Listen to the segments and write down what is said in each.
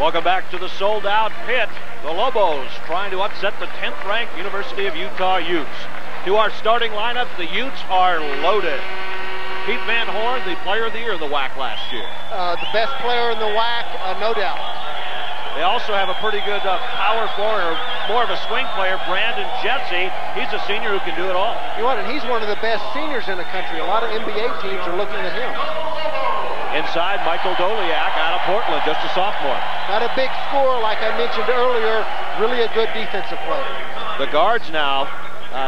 Welcome back to the sold-out pit. The Lobos trying to upset the 10th-ranked University of Utah Utes. To our starting lineup, the Utes are loaded. Keith Van Horn, the player of the year in the WAC last year. The best player in the WAC, no doubt. They also have a pretty good power forward, or more of a swing player, Brandon Jesse. He's a senior who can do it all. You know what, and he's one of the best seniors in the country. A lot of NBA teams are looking at him. Inside, Michael Doliak out of Portland, just a sophomore. Not a big scorer like I mentioned earlier, really a good defensive player. The guards now,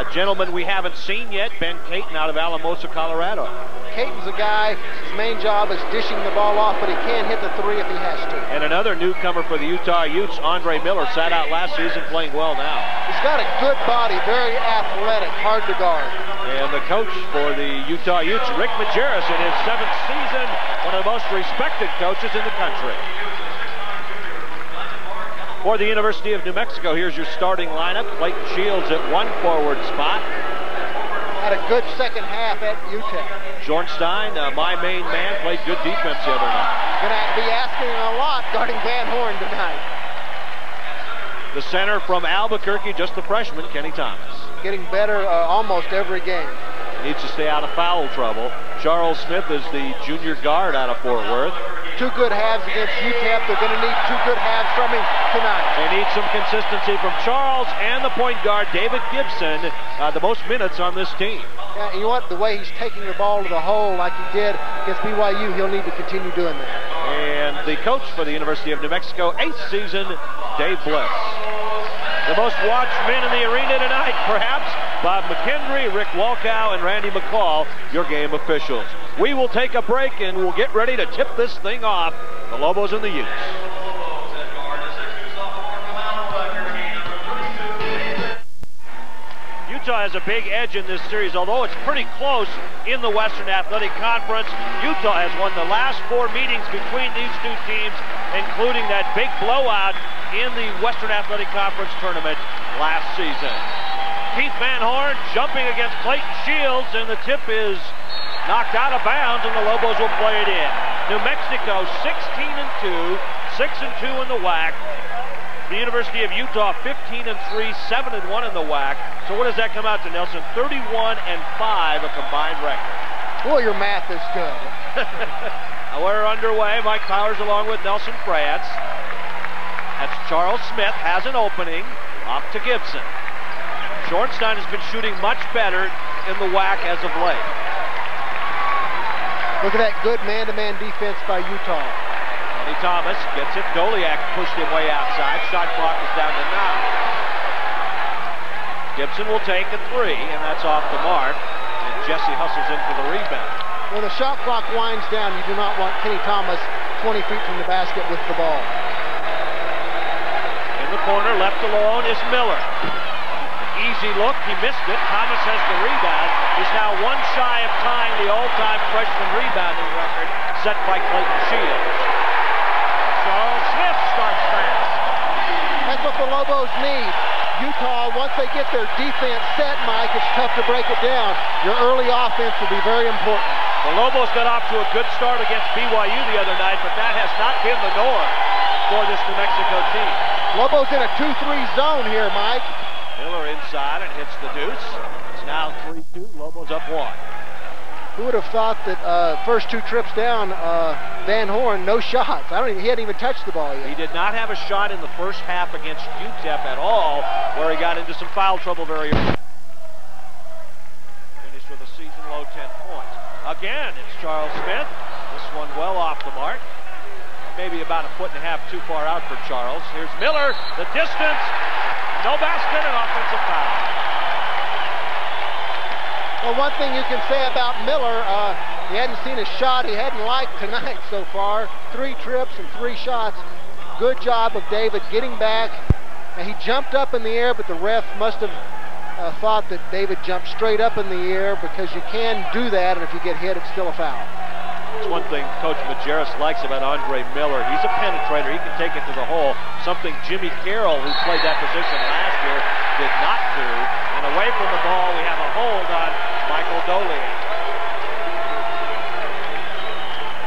gentlemen we haven't seen yet, Ben Caton out of Alamosa, Colorado. Caton's a guy, his main job is dishing the ball off, but he can hit the three if he has to. And another newcomer for the Utah Utes, Andre Miller, sat out last season, playing well now. He's got a good body, very athletic, hard to guard. And the coach for the Utah Utes, Rick Majerus, in his 7th season, one of the most respected coaches in the country. For the University of New Mexico, here's your starting lineup. Clayton Shields at one forward spot. Had a good second half at UTEP. Schornstein, my main man, played good defense the other night. Gonna be asking a lot guarding Van Horn tonight. The center from Albuquerque, just the freshman, Kenny Thomas. Getting better almost every game. Needs to stay out of foul trouble. Charles Smith is the junior guard out of Fort Worth. 2 good halves against UTEP. They're going to need 2 good halves from him tonight. They need some consistency from Charles and the point guard, David Gibson, the most minutes on this team. Yeah, and you know what? The way he's taking the ball to the hole like he did against BYU, he'll need to continue doing that. And the coach for the University of New Mexico, 8th season, Dave Bliss. The most watched men in the arena tonight, perhaps, Bob McKendry, Rick Walkow, and Randy McCall, your game officials. We will take a break and we'll get ready to tip this thing off. The Lobos and the Utes. Utah has a big edge in this series, although it's pretty close in the Western Athletic Conference. Utah has won the last 4 meetings between these two teams, including that big blowout in the Western Athletic Conference tournament last season. Keith Van Horn jumping against Clayton Shields, and the tip is knocked out of bounds, and the Lobos will play it in. New Mexico 16-2, 6-2 in the WAC. The University of Utah 15-3, 7-1 in the WAC. So what does that come out to, Nelson? 31-5, a combined record. Well, your math is good. We're underway. Mike Powers along with Nelson France. That's Charles Smith, has an opening, off to Gibson. Schornstein has been shooting much better in the WAC as of late. Look at that good man-to-man defense by Utah. Kenny Thomas gets it. Doliak pushed him way outside. Shot clock is down to 9. Gibson will take a 3, and that's off the mark. And Jesse hustles in for the rebound. When the shot clock winds down, you do not want Kenny Thomas 20 feet from the basket with the ball. In the corner, left alone, is Miller. Easy look, he missed it. Thomas has the rebound. He's now 1 shy of tying the all-time freshman rebounding record set by Clayton Shields. Charles Smith starts fast. That's what the Lobos need. Utah, once they get their defense set, Mike, it's tough to break it down. Your early offense will be very important. The Lobos got off to a good start against BYU the other night, but that has not been the norm for this New Mexico team. Lobos in a 2-3 zone here, Mike. Miller inside and hits the deuce. It's now 3-2, Lobos up 1. Who would have thought that first 2 trips down, Van Horn, no shots. He hadn't even touched the ball yet. He did not have a shot in the first half against UTEP at all, where he got into some foul trouble very early. Finished with a season-low 10 points. Again, it's Charles Smith. This one well off the mark. Maybe about 1.5 feet too far out for Charles. Here's Miller, the distance. No basket, and offensive foul. Well, one thing you can say about Miller, he hadn't seen a shot he hadn't liked tonight so far. 3 trips and 3 shots. Good job of David getting back. And he jumped up in the air, but the ref must have thought that David jumped straight up in the air, because you can do that, and if you get hit, it's still a foul. It's one thing Coach Majerus likes about Andre Miller. He's a penetrator. He can take it to the hole. Something Jimmy Carroll, who played that position last year, did not do. And away from the ball, we have a hold on Michael Doliak.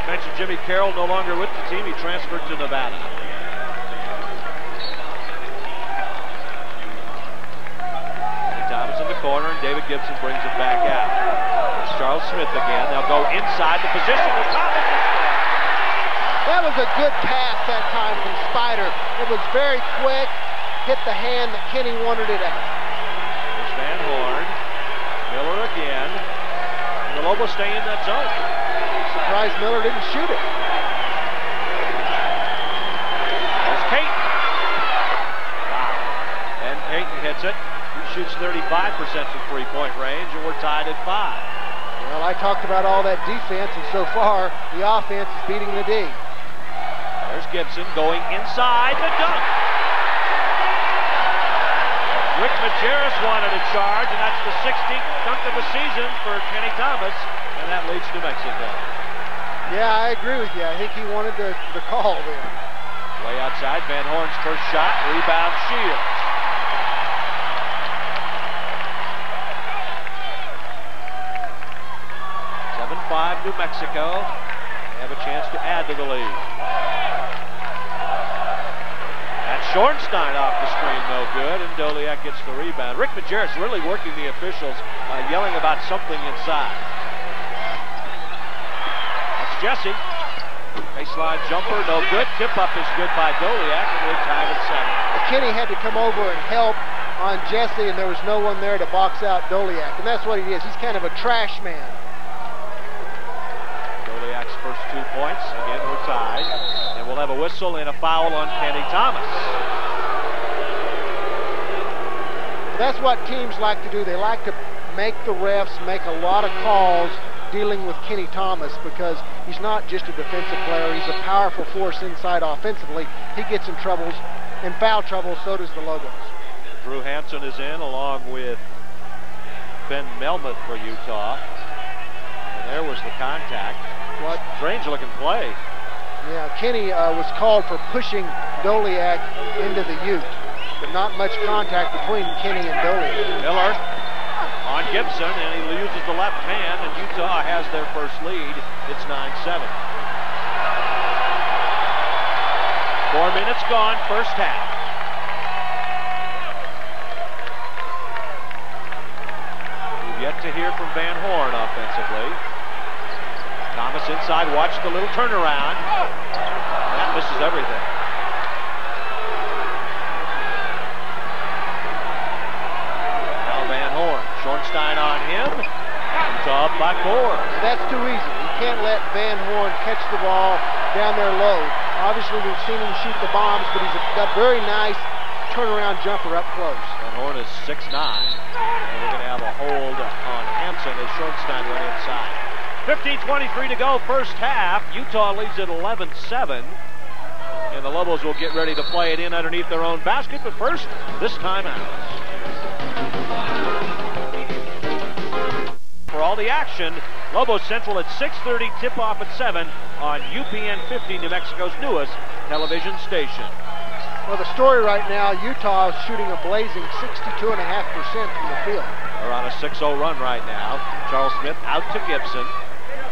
Mentioned Jimmy Carroll no longer with the team. He transferred to Nevada. Gibson brings it back out. It's Charles Smith again. They'll go inside the position. That was a good pass that time from Spider. It was very quick, hit the hand that Kenny wanted it at. There's Van Horn. Miller again. And the Lobos stay in that zone. Surprised Miller didn't shoot it. There's Payton. Wow. And Payton hits it. He shoots 35% from three-point range, and we're tied at 5. Well, I talked about all that defense, and so far, the offense is beating the D. There's Gibson going inside the dunk. Rick Majerus wanted a charge, and that's the 16th dunk of the season for Kenny Thomas, and that leads New Mexico. Yeah, I agree with you. I think he wanted the call there. Way outside, Van Horn's first shot, rebound Shields. New Mexico. They have a chance to add to the lead. That's Schornstein off the screen, no good, and Doliak gets the rebound. Rick Majerus really working the officials by yelling about something inside. That's Jesse. Baseline jumper, no good. Tip-up is good by Doliak, and we're tied at 7. Kenny had to come over and help on Jesse, and there was no one there to box out Doliak, and that's what he is. He's kind of a trash man. Doliak's first 2 points. Again, we're tied. And we'll have a whistle and a foul on Kenny Thomas. That's what teams like to do. They like to make the refs make a lot of calls dealing with Kenny Thomas because he's not just a defensive player. He's a powerful force inside offensively. He gets in troubles, in foul trouble, so does the Lobos. Drew Hansen is in along with Ben Melmoth for Utah. And there was the contact. What strange looking play. Yeah, Kenny was called for pushing Doliak into the Ute, but not much contact between Kenny and Doliak. Miller on Gibson, and he uses the left hand, and Utah has their first lead. It's 9-7. 4 minutes gone, first half. We've yet to hear from Van Horn offensively. Thomas inside, watch the little turnaround. That misses everything. Now Van Horn, Schornstein on him. Utah up by 4. That's too easy. You can't let Van Horn catch the ball down there low. Obviously, we've seen him shoot the bombs, but he's got a very nice turnaround jumper up close. Van Horn is 6'9", and we're going to have a hold on Hansen as Schornstein went inside. 15:23 to go, first half. Utah leads at 11-7. And the Lobos will get ready to play it in underneath their own basket. But first, this timeout. For all the action, Lobos Central at 6:30, tip-off at 7 on UPN 50, New Mexico's newest television station. Well, the story right now, Utah is shooting a blazing 62.5% from the field. They're on a 6-0 run right now. Charles Smith out to Gibson.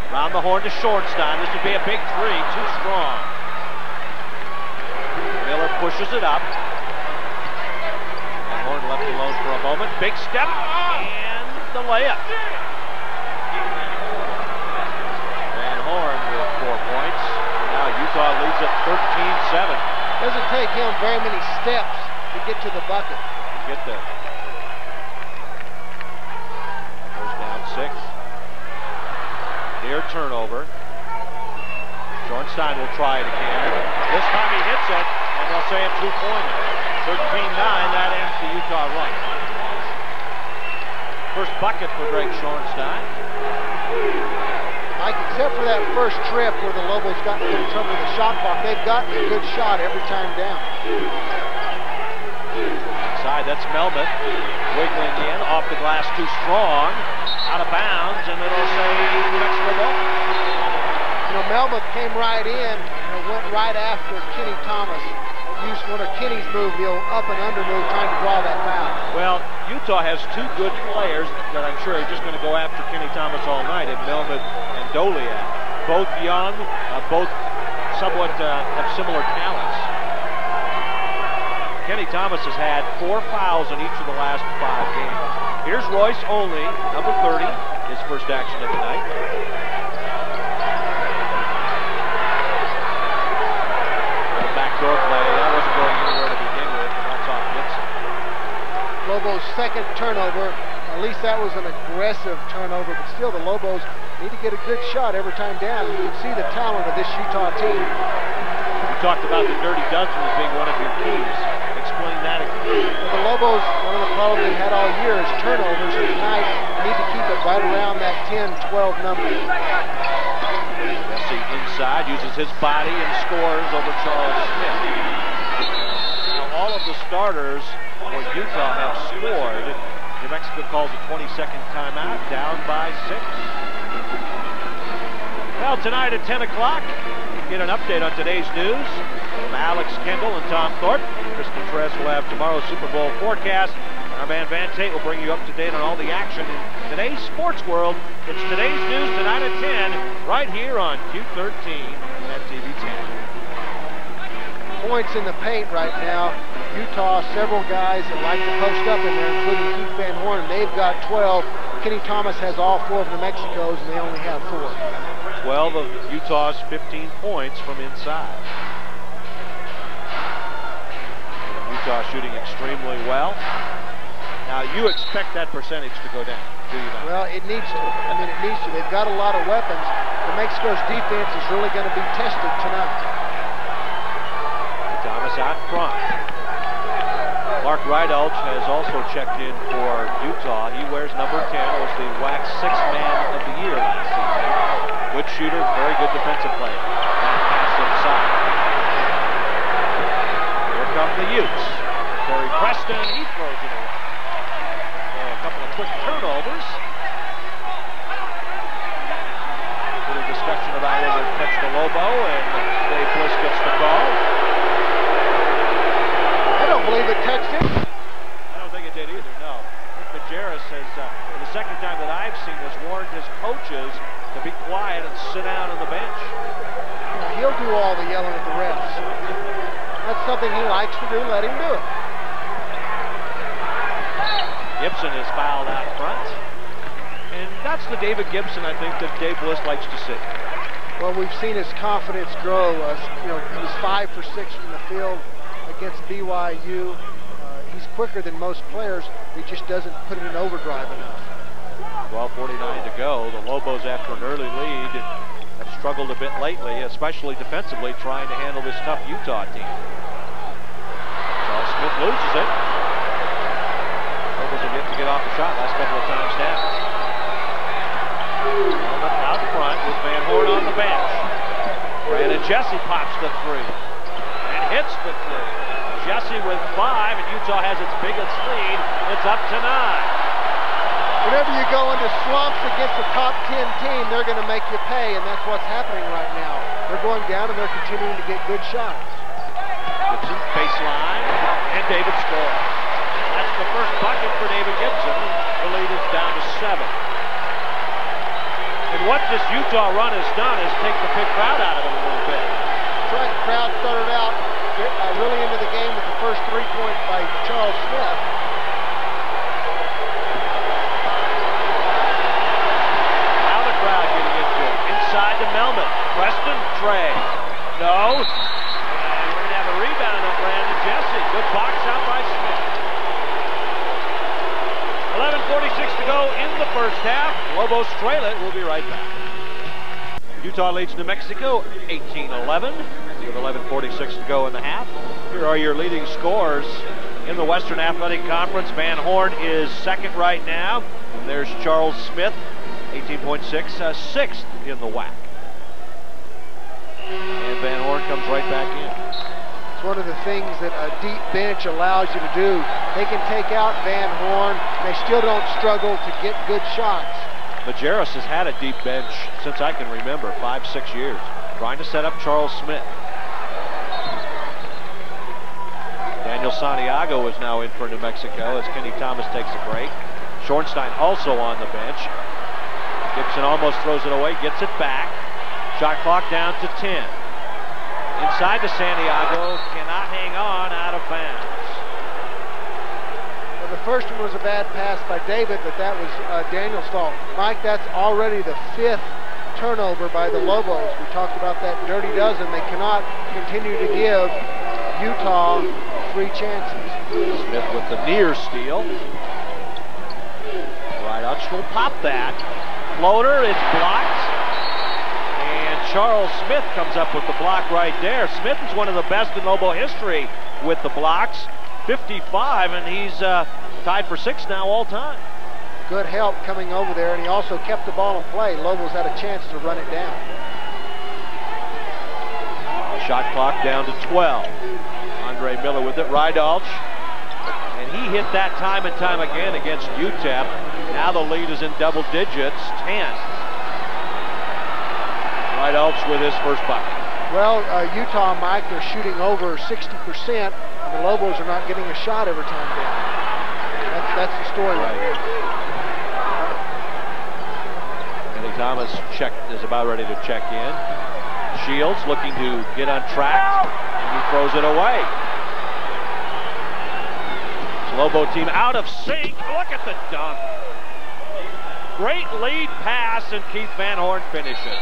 Around the horn to Schornstein. This would be a big 3, too strong. Miller pushes it up. Van Horn left alone for a moment. Big step, and the layup. Van Horn with 4 points. Now Utah leads at 13-7. Doesn't take him very many steps to get to the bucket. Get there. Goes down 6. Near turnover. Schornstein will try it again. This time he hits it, and they'll say a 2-pointer. 13-9, that ends the Utah run. First bucket for Greg Schornstein. Mike, except for that first trip where the Lobos got in trouble with the shot clock, they've gotten a good shot every time down. Inside, that's Melmoth. Wiggling in, off the glass, too strong. Out of bounds, and it'll say New Mexico ball. You know, Melmoth came right in and went right after Kenny Thomas. Used one of Kenny's move, the old up and under move, trying to draw that foul. Well, Utah has 2 good players that I'm sure are just going to go after Kenny Thomas all night, and Melmoth and Doliak. Both young, both somewhat have similar talents. Kenny Thomas has had 4 fouls in each of the last 5 games. Here's Royce Only, number 30, his first action of the night. The backdoor play, that wasn't going anywhere to begin with, and that's off Gibson. Lobos' second turnover. At least that was an aggressive turnover, but still the Lobos need to get a good shot every time down. You can see the talent of this Utah team. You talked about the dirty dozen as being one of your keys. Explain that again. The Lobos, one of the problems they've had all year is turnovers, and tonight they need to keep it right around that 10-12 number. Jesse inside, uses his body and scores over Charles Smith. Now all of the starters for Utah have scored. New Mexico calls a 20-second timeout, down by 6. Well, tonight at 10 o'clock, you get an update on today's news from Alex Kendall and Tom Thorpe. Kristen Tress will have tomorrow's Super Bowl forecast. Our man Van Tate will bring you up to date on all the action in today's sports world. It's today's news tonight at 10, right here on Q13 at TV 10. Points in the paint right now. Utah, several guys that like to post up in there, including Keith Van Horn. They've got 12. Kenny Thomas has all 4 of New Mexico's, and they only have 4. 12 of Utah's 15 points from inside. Utah shooting extremely well. Now, you expect that percentage to go down, do you not? Well, it needs to. I mean, it needs to. They've got a lot of weapons. New Mexico's defense is really going to be tested tonight. Thomas out front. Mark Rydalch has also checked in for Utah. He wears number 10, was the WAC 6th man of the year last season. Good shooter, very good defensive player. That pass inside. Here come the Utes. Terry Preston, he throws it away. So a couple of quick turnovers. A little discussion about whether it touched the Lobo, and Dave Bliss gets the call. I don't believe it touched him. I don't think it did either, no. Majerus has, for the second time that I've seen this, warned his coaches to be quiet and sit down on the bench. Yeah, he'll do all the yelling at the refs. That's something he likes to do. Let him do it. Gibson is fouled out front. And that's the David Gibson, I think, that Dave Bliss likes to see. Well, we've seen his confidence grow. He was 5 for 6 from the field against BYU. He's quicker than most players. He just doesn't put it in overdrive enough. 12:49 to go. The Lobos, after an early lead, have struggled a bit lately, especially defensively, trying to handle this tough Utah team. Charles Smith loses it. Lobos have yet to get off the shot last couple of times down. Out front with Van Horn on the bench. Brandon Jesse pops the 3 and hits the 3. Jesse with 5, and Utah has its biggest lead. It's up to 9. Whenever you go into slumps against a top 10 team, they're going to make you pay, and that's what's happening right now. They're going down, and they're continuing to get good shots. Gibson, baseline, and David scores. That's the first bucket for David Gibson. The lead is down to 7. And what this Utah run has done is take the big crowd out of it a little bit. That's right, the crowd started out really into the game with the first 3-point by Charles Smith. Now the crowd getting into it. Inside to Melman. Preston, Trey. No. And we're going to have a rebound on Brandon Jesse. Good box out by Smith. 11:46 to go in the first half. Lobos trail it. We'll be right back. Utah leads New Mexico 18-11 with 11:46 to go in the half. Here are your leading scorers in the Western Athletic Conference. Van Horn is second right now. And there's Charles Smith, 18.6, 6th in the WAC. And Van Horn comes right back in. It's one of the things that a deep bench allows you to do. They can take out Van Horn. They still don't struggle to get good shots. Majerus has had a deep bench since I can remember, 5-6 years, trying to set up Charles Smith. Daniel Santiago is now in for New Mexico as Kenny Thomas takes a break. Schornstein also on the bench. Gibson almost throws it away, gets it back. Shot clock down to 10. Inside to Santiago, cannot hang on, out of bounds. first one was a bad pass by David, but that was Daniel's fault. Mike, that's already the 5th turnover by the Lobos. We talked about that dirty dozen. They cannot continue to give Utah 3 chances. Smith with the near steal. Right out, will pop that. Floater, it's blocked. And Charles Smith comes up with the block right there. Smith is one of the best in Lobo history with the blocks. 55, and he's tied for 6th now all time. Good help coming over there, and he also kept the ball in play. Lobos had a chance to run it down. Shot clock down to 12. Andre Miller with it, Rydalch. And he hit that time and time again against UTEP. Now the lead is in double digits, 10. Rydalch with his first bucket. Well, Utah, Mike, they're shooting over 60%, and the Lobos are not getting a shot every time down. That's the story right here. Kenny Thomas is about ready to check in. Shields looking to get on track, and he throws it away. Lobo team out of sync. Look at the dunk. Great lead pass, and Keith Van Horn finishes.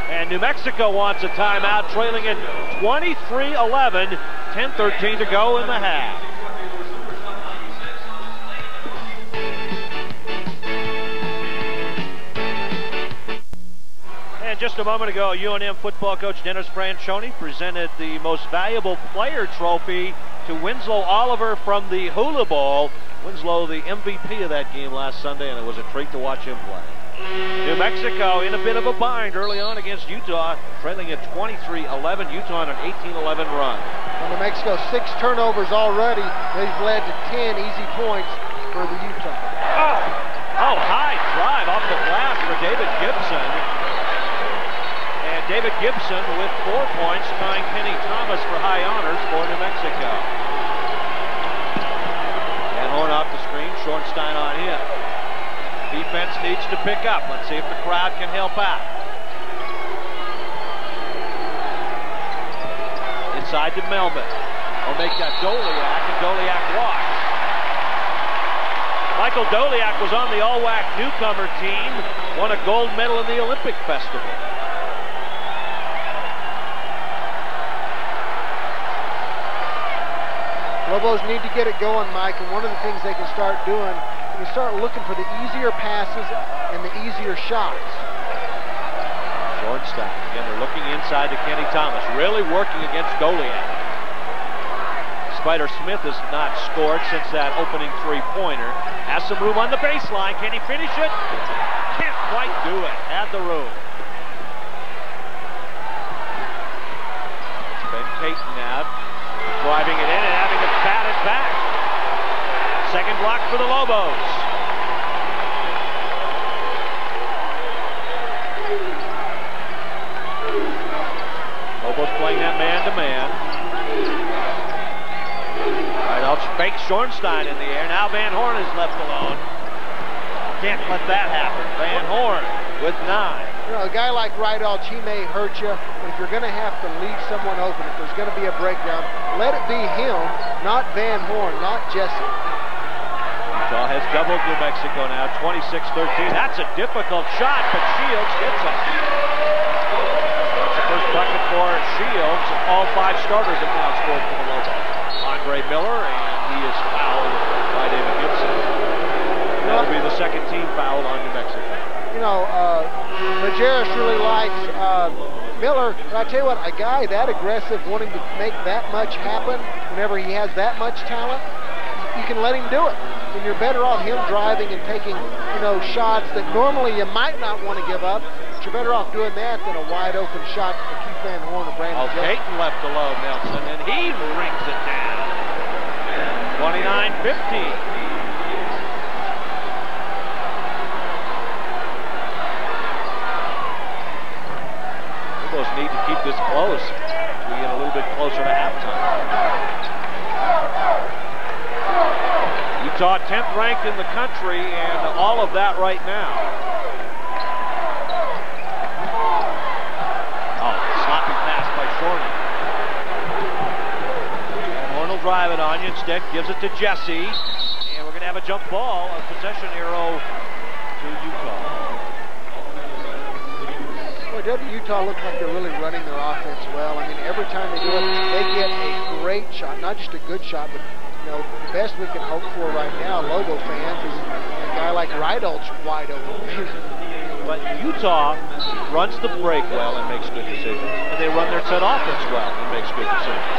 And New Mexico wants a timeout, trailing it 23-11, 10-13 to go in the half. And just a moment ago, UNM football coach Dennis Franchione presented the Most Valuable Player Trophy to Winslow Oliver from the Hula Bowl. Winslow, the MVP of that game last Sunday, and it was a treat to watch him play. New Mexico in a bit of a bind early on against Utah, trailing at 23-11. Utah on an 18-11 run. Well, New Mexico 6 turnovers already. They've led to 10 easy points for the Utah. Oh, high drive off the glass for David Gibson. And David Gibson with 4 points, tying Kenny Thomas for high honors for New Mexico. Van Horn off the screen, Schornstein on him. Defense needs to pick up. Let's see if the crowd can help out. Inside to Melvin. Or make that Doliak, and Doliak walks. Michael Doliak was on the All-WAC newcomer team, won a gold medal in the Olympic Festival. Lobos need to get it going, Mike, and one of the things they can start doing, they can start looking for the easier passes and the easier shots. Schornstein, again, they're looking inside to Kenny Thomas, really working against Doliak. Spider Smith has not scored since that opening three-pointer. Has some room on the baseline. Can he finish it? Can't quite do it. Had the room. It's Ben Caton now, driving it in and having it batted back. Second block for the Lobos. Lobos playing that man-to-man. Rydalch fakes Schornstein in the air. Now Van Horn is left alone. Can't let that happen. Van Horn with 9. You know, a guy like Rydalch, he may hurt you, but if you're going to have to leave someone open, if there's going to be a breakdown, let it be him, not Van Horn, not Jesse. Utah has doubled New Mexico now, 26-13. That's a difficult shot, but Shields gets it. That's the first bucket for Shields. All 5 starters have now scored for the Lobos. Andre Miller, and he is fouled by David Gibson. That'll be the second team foul on New Mexico. You know, Majerus really likes Miller, but I tell you what, a guy that aggressive, wanting to make that much happen whenever he has that much talent, you can let him do it. And you're better off him driving and taking, you know, shots that normally you might not want to give up, but you're better off doing that than a wide open shot for Keith Van Horn or Brandon Jones. Caton left alone, Nelson, and he rings it down. 29-15. Need to keep this close. We get a little bit closer to halftime. Utah 10th ranked in the country, and all of that right now. Oh, sloppy pass by Shorty. And Horn will drive it on you. Instead, gives it to Jesse. And we're going going to have a jump ball, a possession arrow to Utah. Boy, doesn't Utah look like they're really running their offense well? I mean, every time they do it, they get a great shot, not just a good shot, but you know, the best we can hope for right now, Lobo fans, is a guy like Rydol's wide open. But Utah runs the break well and makes good decisions, and they run their set offense well and makes good decisions.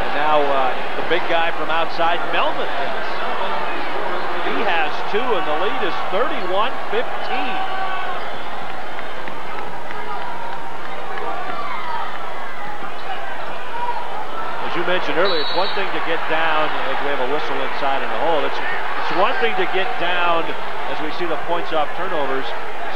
And now the big guy from outside, Melvin, he has two, and the lead is 31-15. As you mentioned earlier, it's one thing to get down, as we have a whistle inside in the hole. It's one thing to get down, as we see the points off turnovers,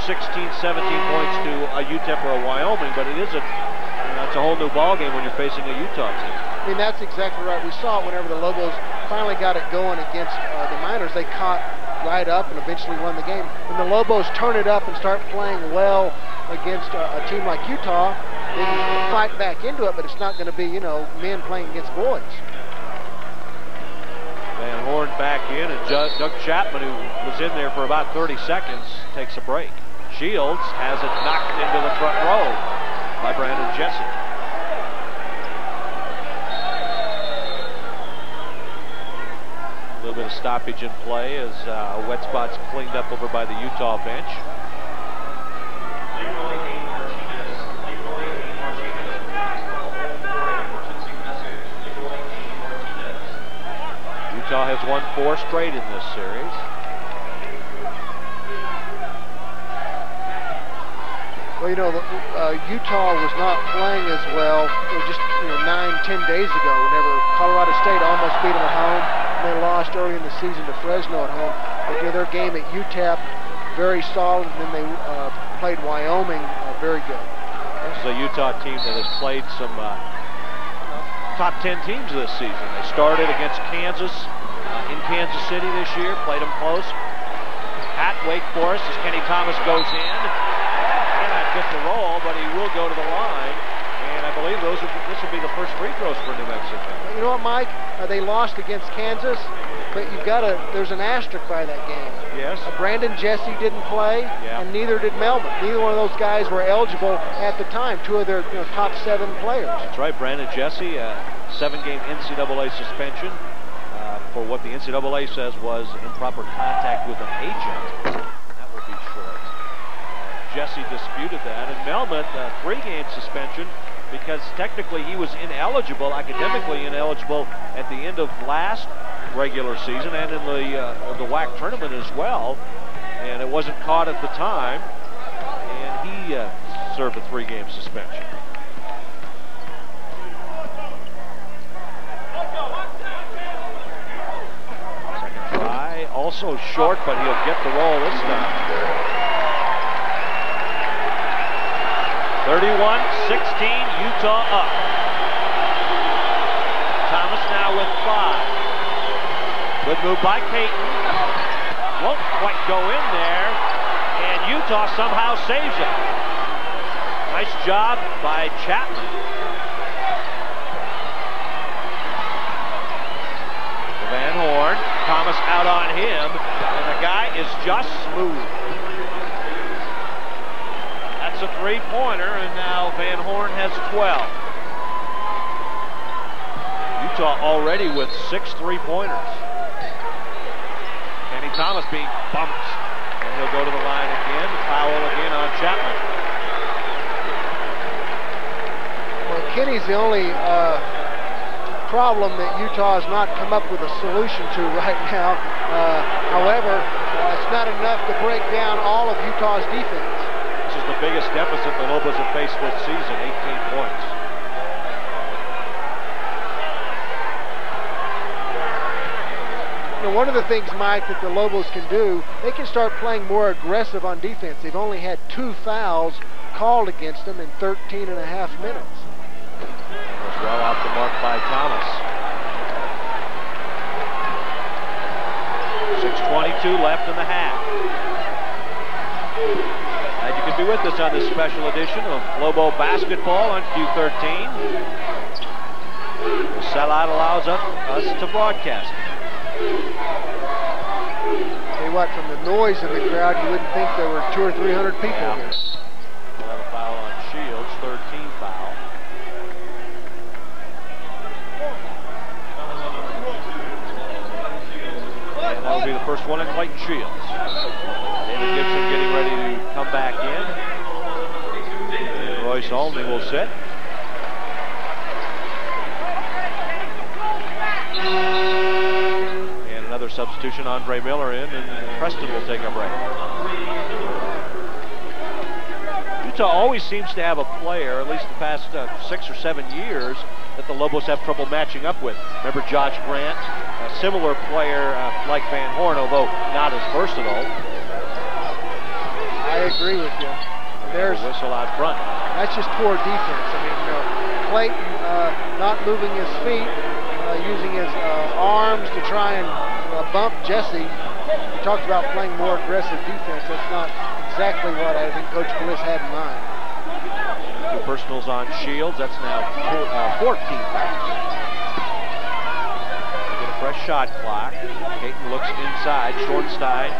16, 17 points to a UTEP or a Wyoming, but it is it's a whole new ball game when you're facing a Utah team. I mean, that's exactly right. We saw it whenever the Lobos finally got it going against the Miners. They caught right up and eventually won the game. When the Lobos turn it up and start playing well against a team like Utah, they can fight back into it, but it's not going to be, you know, men playing against boys. Van Horn back in, and Doug Chapman, who was in there for about 30 seconds, takes a break. Shields has it knocked into the front row by Brandon Jesse. A little bit of stoppage in play as a wet spot's cleaned up over by the Utah bench. Utah has won 4 straight in this series. Well, you know, Utah was not playing as well just 9-10 days ago whenever Colorado State almost beat them at home, and they lost early in the season to Fresno at home. But their game at UTEP, very solid, and then they played Wyoming very good. This is a Utah team that has played some top 10 teams this season. They started against Kansas in Kansas City this year, played them close. At Wake Forest as Kenny Thomas goes in. Cannot get the roll, but he will go to the line. And I believe this will be the first free throws for New Mexico. You know what, Mike? They lost against Kansas, but there's an asterisk by that game. Yes. Brandon Jesse didn't play, and neither did Melvin. Neither one of those guys were eligible at the time, 2 of their top 7 players. That's right, Brandon Jesse, 7-game NCAA suspension for what the NCAA says was improper contact with an agent. That will be short. Jesse disputed that, and Melvin, 3-game suspension because technically he was ineligible, academically ineligible at the end of last regular season and in the WAC tournament as well, and it wasn't caught at the time, and he served a 3-game suspension. Second try, also short, but he'll get the roll this time. 31-16, Utah up. Thomas now with 5. Good move by Caton. Won't quite go in there, and Utah somehow saves it. Nice job by Chapman. Van Horn, Thomas out on him, and the guy is just smooth. That's a 3-pointer, and now Van Horn has 12. Utah already with 6 3-pointers. Kenny Thomas being bumped, and he'll go to the line again. Foul again on Chapman. Well, Kenny's the only problem that Utah has not come up with a solution to right now. However, it's not enough to break down all of Utah's defense. This is the biggest deficit the Lobos have faced this season, 18 points. One of the things, Mike, that the Lobos can do, they can start playing more aggressive on defense. They've only had 2 fouls called against them in 13 and a half minutes. Was well off the mark by Thomas. 6:22 left in the half. Glad you could be with us on this special edition of Lobo Basketball on Q13. The sellout allows us to broadcast. Tell you what, from the noise in the crowd, you wouldn't think there were 200 or 300 people here. We'll have a foul on Shields, third team foul. And that will be the first one in Clayton Shields. David Gibson getting ready to come back in. And Royce Olney will sit. And another substitution, Andre Miller in, and Preston will take a break. Utah always seems to have a player, at least the past 6 or 7 years, that the Lobos have trouble matching up with. Remember Josh Grant, a similar player like Van Horn, although not as versatile. I agree with you. There's a whistle out front. That's just poor defense. I mean, Clayton not moving his feet, using his arms to try and bump Jesse. He talked about playing more aggressive defense. That's not exactly what I think Coach Bliss had in mind. Two personals on Shields. That's now 14 fouls. Get a fresh shot clock. Peyton looks inside. Schornstein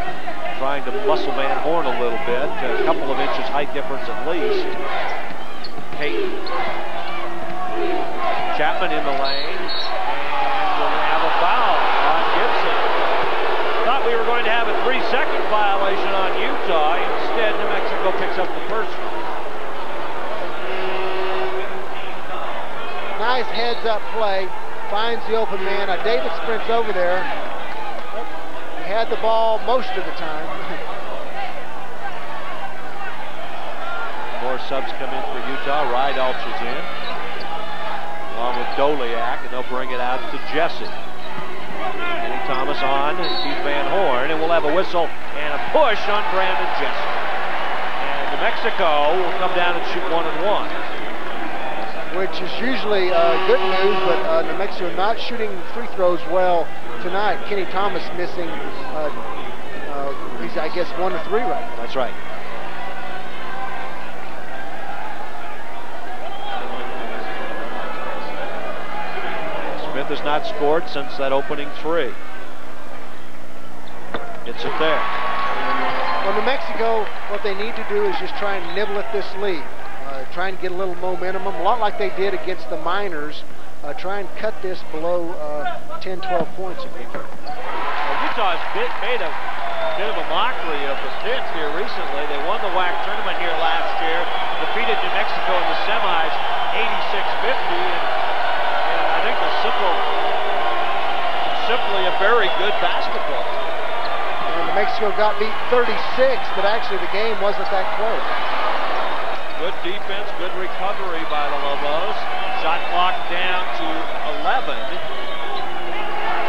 trying to muscle Van Horn a little bit. A couple of inches height difference at least. Peyton. Chapman in the lane. And we'll have a foul on Gibson. Thought we were going to have a 3-second violation on Utah. Instead, New Mexico picks up the personal. Nice heads-up play. Finds the open man. David sprints over there. He had the ball most of the time. More subs come in for Utah. Rydalch is in, along with Doliak, and they'll bring it out to Jesse. Kenny Thomas on, and Keith Van Horn, and we'll have a whistle and a push on Brandon Jesse. And New Mexico will come down and shoot 1-and-1. Which is usually good news, but New Mexico not shooting free throws well tonight. Kenny Thomas missing, he's I guess 1 to 3 right now. That's right. Smith has not scored since that opening 3. Gets it there. Well, New Mexico, what they need to do is just try and nibble at this lead. Try and get a little momentum, a lot like they did against the Miners. Try and cut this below 10, 12 points. Utah has made a bit of a mockery of the Pits here recently. They won the WAC tournament here last year, defeated New Mexico in the semis 86-50, and I think it's simply a very good basketball. And New Mexico got beat 36, but actually the game wasn't that close. Good defense, good recovery by the Lobos. Shot clock down to 11.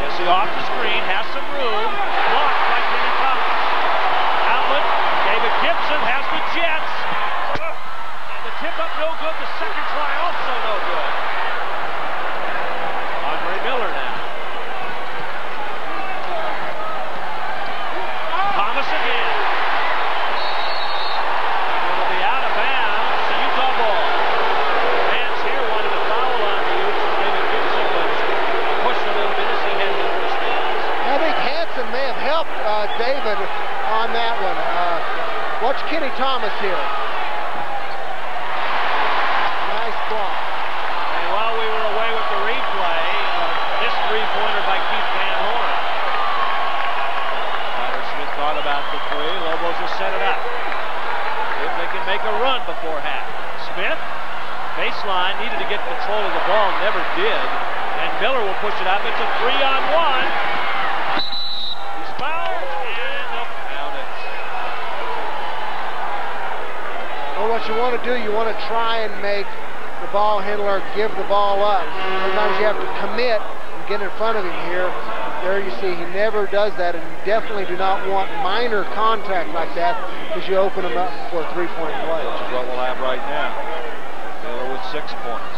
Jesse off the screen, has some room. Blocked by Kenny Thomas. Outlet, David Gibson has the Jets. And the tip up no good, the second try also no good. Andre Miller now. Thomas again. David on that one. Watch Kenny Thomas here. Nice block. And while we were away with the replay, this three-pointer by Keith Van Horn. Tyler Smith thought about the three. Lobos will set it up. If they can make a run before half. Smith, baseline, needed to get control of the ball, never did. And Miller will push it up. It's a 3-on-1. What you want to do, you want to try and make the ball handler give the ball up. Sometimes you have to commit and get in front of him here. There you see he never does that, and you definitely do not want minor contact like that because you open him up for a three-point play. Which is what we'll have right now. Miller with 6 points.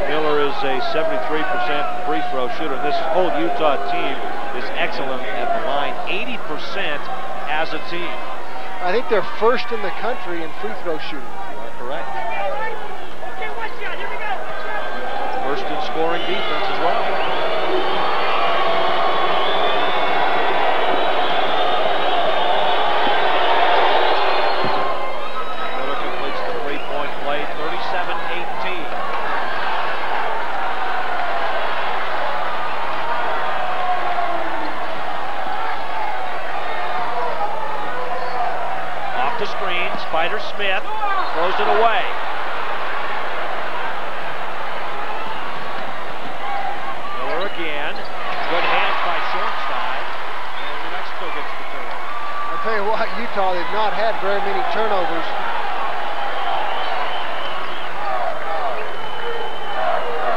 Miller is a 73% free throw shooter. This whole Utah team is excellent at the line, 80% as a team. I think they're first in the country in free throw shooting. You are correct. First in scoring. throws it away. Miller again. Good hands by Schornstein. And New Mexico gets the turnover. I'll tell you what, Utah, they've not had very many turnovers.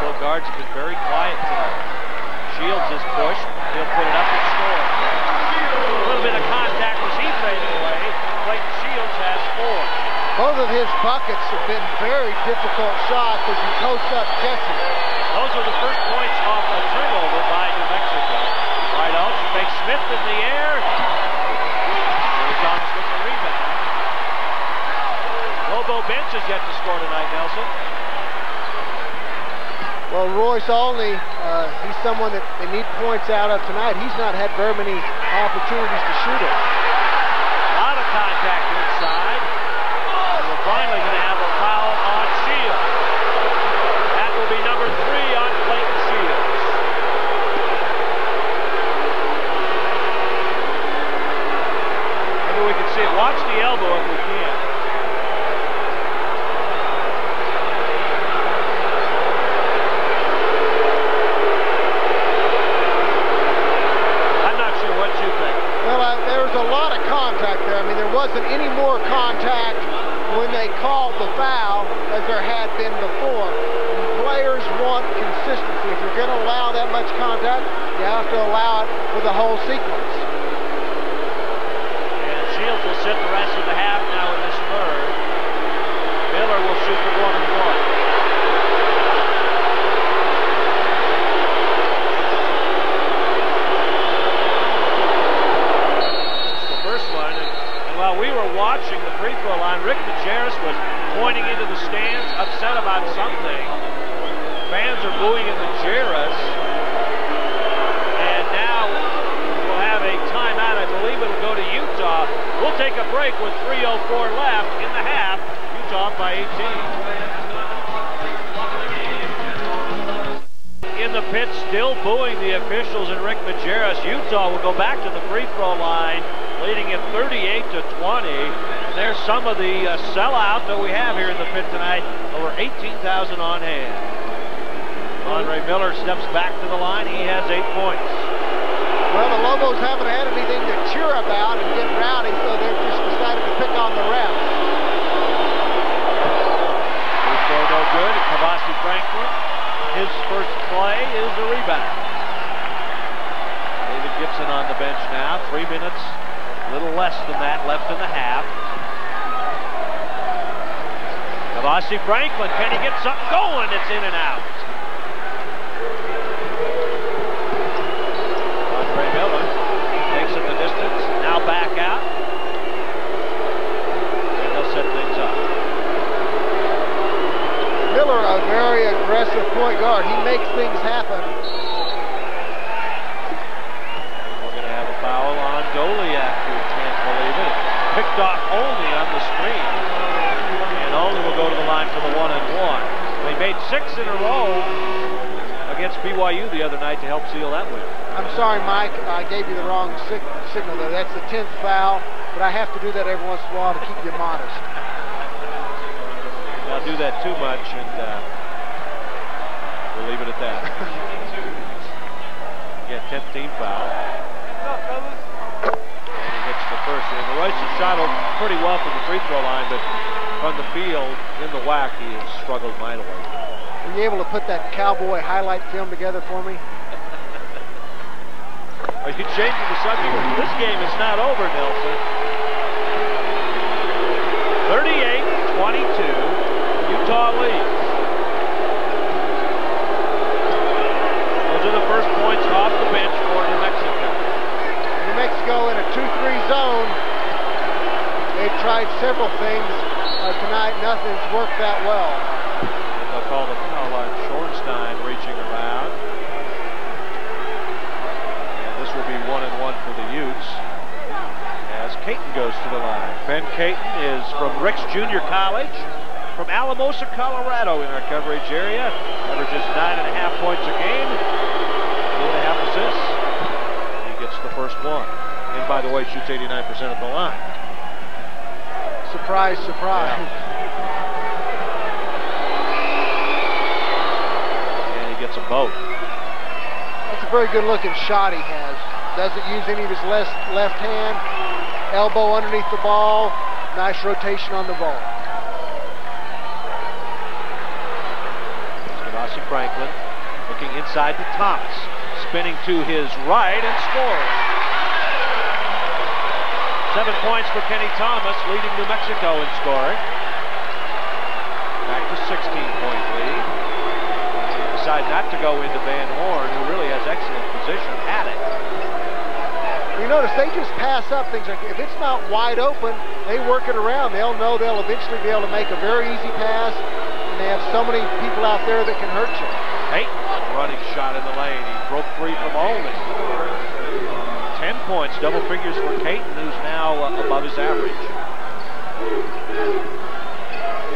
Both guards have been very quiet tonight. Shields is pushed. He'll put it up and score. A little bit of contact as he faded away. Clayton Shields has 4. Both of his buckets have been very difficult shots as he posts up Jesse. Those are the first points off a turnover by New Mexico. Right out, fakes Smith in the air. Here's Thomas with the rebound. Lobo bench has yet to score tonight, Nelson. Well, Royce Olney, he's someone that they need points out of tonight. He's not had very many opportunities to shoot it. A lot of contact inside. And we're finally going to have a foul on Shields. That will be number 3 on Clayton Shields. Maybe we can see it. Watch the elbow if we can. A lot of contact there. I mean, there wasn't any more contact when they called the foul as there had been before. And players want consistency. If you're going to allow that much contact, you have to allow it for the whole sequence. And Shields will sit the rest of the half now in this third. Miller will shoot the 1-and-1. While we were watching the free throw line, Rick Majerus was pointing into the stands, upset about something. Fans are booing at Majerus. And now we'll have a timeout. I believe it'll go to Utah. We'll take a break with 3:04 left in the half. Utah up by 18. In the pit, still booing the officials and Rick Majerus. Utah will go back to the free throw line, leading it 38-20. There's some of the sellout that we have here in the pit tonight. Over 18,000 on hand. Andre Miller steps back to the line. He has 8 points. Well, the Lobos haven't had anything to cheer about and get rowdy, so they've just decided to pick on the refs. Free throw no good. And Kavasi Franklin, his first play is the rebound. David Gibson on the bench now. 3 minutes. A little less than that left in the half. Kavasi Franklin, can he get something going? It's in and out. Andre Miller takes it the distance. Now back out. And they'll set things up. Miller, a very aggressive point guard. He makes things happen. We're going to have a foul on Goliak. Picked off only on the screen. And only will go to the line for the 1-and-1. They made 6 in a row against BYU the other night to help seal that win. I'm sorry, Mike. I gave you the wrong signal there. That's the 10th foul, but I have to do that every once in a while to keep you modest. I'll do that too much, and we'll leave it at that. Yeah, 10th team foul. The first, and Royce has shot pretty well from the free throw line, but from the field in the WAC he has struggled mightily. Are you able to put that cowboy highlight film together for me? Are you changing the subject? This game is not over, Nelson. 38-22, Utah leads. Those are the first points off the bench for New Mexico. Mexico in a 2-3 zone. They've tried several things tonight. Nothing's worked that well. They'll call the foul on Schornstein reaching around. And this will be 1-and-1 for the Utes as Caton goes to the line. Ben Caton is from Ricks Junior College from Alamosa, Colorado in our coverage area. Averages 9.5 points a game, 2.5 assists. The first one. And by the way, shoots 89% at the line. Surprise, surprise. Yeah. very good looking shot he has. Doesn't use any of his left hand. Elbow underneath the ball. Nice rotation on the ball. Skadasi Franklin looking inside to Thomas. Spinning to his right and scores. 7 points for Kenny Thomas, leading New Mexico in scoring. Back to 16-point lead. Decide not to go into Van Horn, who really has excellent position at it. You notice they just pass up things. Like if it's not wide open, they work it around. They'll know they'll eventually be able to make a very easy pass, and they have so many people out there that can hurt you. Peyton, running shot in the lane. He broke free from Olney. 10 points, double figures for Caton, who's now above his average.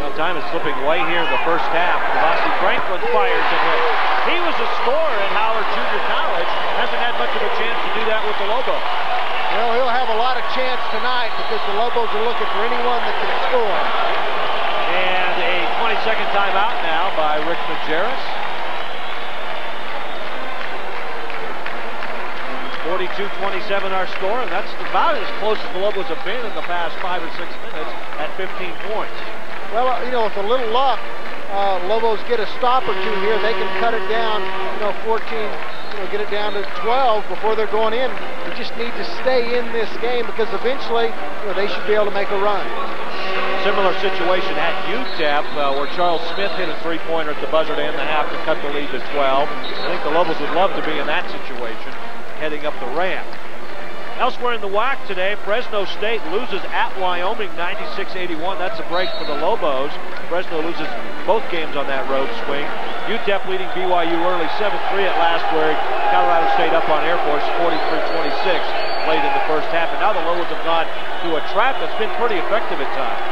Well, time is slipping away here in the first half. Skadasi Franklin fires and hits. He was a scorer at Howard Junior College. Hasn't had much of a chance to do that with the Lobos. Well, he'll have a lot of chance tonight because the Lobos are looking for anyone that can score. And a 20-second timeout now by Rick Majerus. 42-27 our score, and that's about as close as the Lobos have been in the past 5 or 6 minutes at 15 points. Well, you know, with a little luck, Lobos get a stop or two here. They can cut it down, 14, get it down to 12 before they're going in. They just need to stay in this game because eventually, they should be able to make a run. Similar situation at UTEP where Charles Smith hit a three-pointer at the buzzer to end the half to cut the lead to 12. I think the Lobos would love to be in that situation, heading up the ramp. Elsewhere in the WAC today, Fresno State loses at Wyoming 96-81. That's a break for the Lobos. Fresno loses both games on that road swing. UTEP leading BYU early 7-3 at last word. Colorado State up on Air Force 43-26 late in the first half. And now the Lobos have gone to a trap that's been pretty effective at times.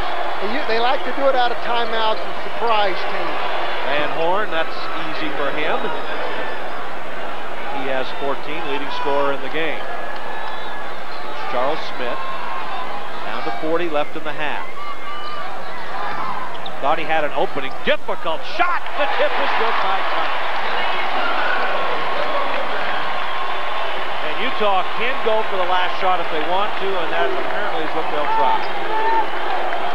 They like to do it out of timeouts and surprise teams. Van Horn, that's easy for him. He has 14, leading scorer in the game. There's Charles Smith, down to 40 left in the half. Thought he had an opening, difficult shot. The tip was good by Thomas. And Utah can go for the last shot if they want to, and that apparently is what they'll try.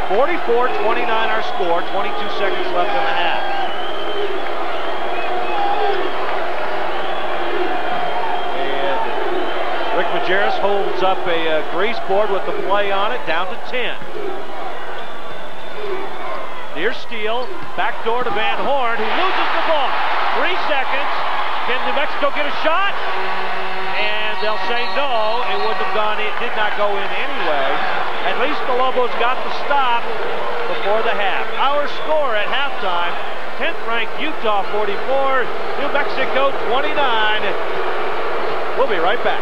44-29 our score, 22 seconds left in the half. Rick Majerus holds up a grease board with the play on it, down to 10. Near steal, backdoor to Van Horn, who loses the ball. 3 seconds. Can New Mexico get a shot? And they'll say no. It wouldn't have gone in, did not go in anyway. At least the Lobos got the stop before the half. Our score at halftime, 10th ranked Utah 44, New Mexico 29. We'll be right back.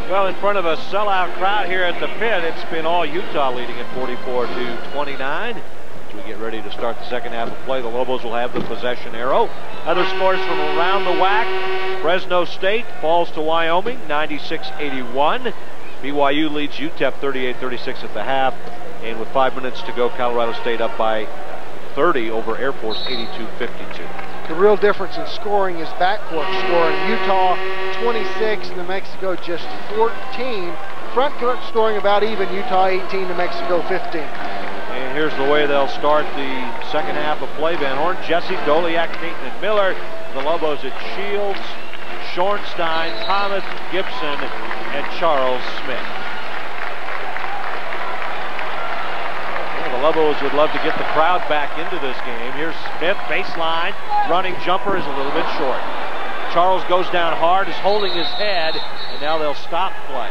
Well, in front of a sellout crowd here at the pit, it's been all Utah leading at 44-29. As we get ready to start the second half of play, the Lobos will have the possession arrow. Other scores from around the WAC. Fresno State falls to Wyoming, 96-81. BYU leads UTEP 38-36 at the half. And with 5 minutes to go, Colorado State up by 30 over Air Force, 82-52. The real difference in scoring is backcourt scoring. Utah 26, New Mexico just 14. Frontcourt scoring about even. Utah 18, New Mexico 15. And here's the way they'll start the second half of play. Van Horn, Jesse, Doliak, Caton, and Miller. The Lobos at Shields, Schornstein, Thomas, Gibson, and Charles Smith. The Lobos would love to get the crowd back into this game. Here's Smith, baseline, running jumper is a little bit short. Charles goes down hard, is holding his head, and now they'll stop play.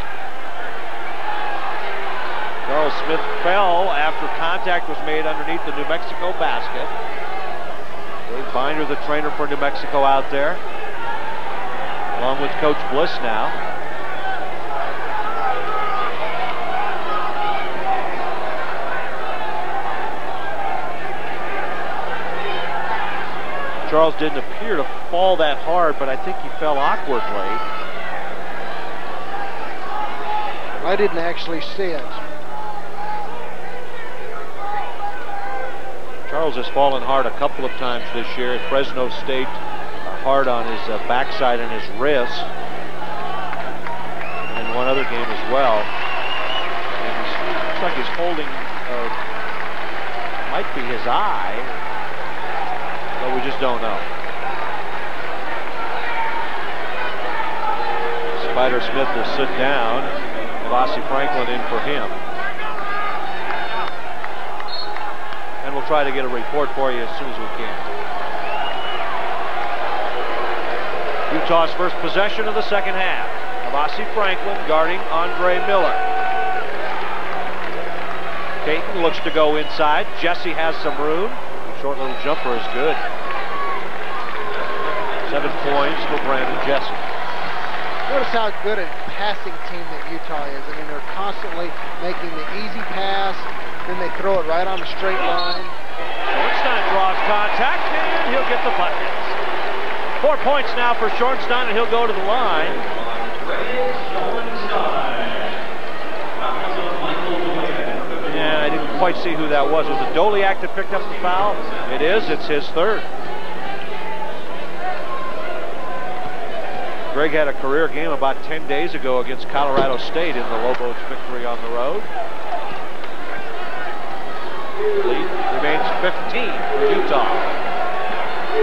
Charles Smith fell after contact was made underneath the New Mexico basket. Dave Binder, the trainer for New Mexico, out there, along with Coach Bliss now. Charles didn't appear to fall that hard, but I think he fell awkwardly. I didn't actually see it. Charles has fallen hard a couple of times this year at Fresno State hard on his backside and his wrist. And one other game as well. And looks like he's holding, might be his eye, but we just don't know. Spider Smith will sit down. Lavasi Franklin in for him. And we'll try to get a report for you as soon as we can. Utah's first possession of the second half. Lavasi Franklin guarding Andre Miller. Payton looks to go inside. Jesse has some room. Short little jumper is good. 7 points for Brandon Jesse. Notice how good a passing team that Utah is. I mean, they're constantly making the easy pass, then they throw it right on the straight line. Schornstein draws contact, and he'll get the buckets. 4 points now for Schornstein, and he'll go to the line. Yeah, I didn't quite see who that was. Was it Doliak that picked up the foul? It is. It's his third. Greg had a career game about 10 days ago against Colorado State in the Lobos victory on the road. Lead remains 15 for Utah.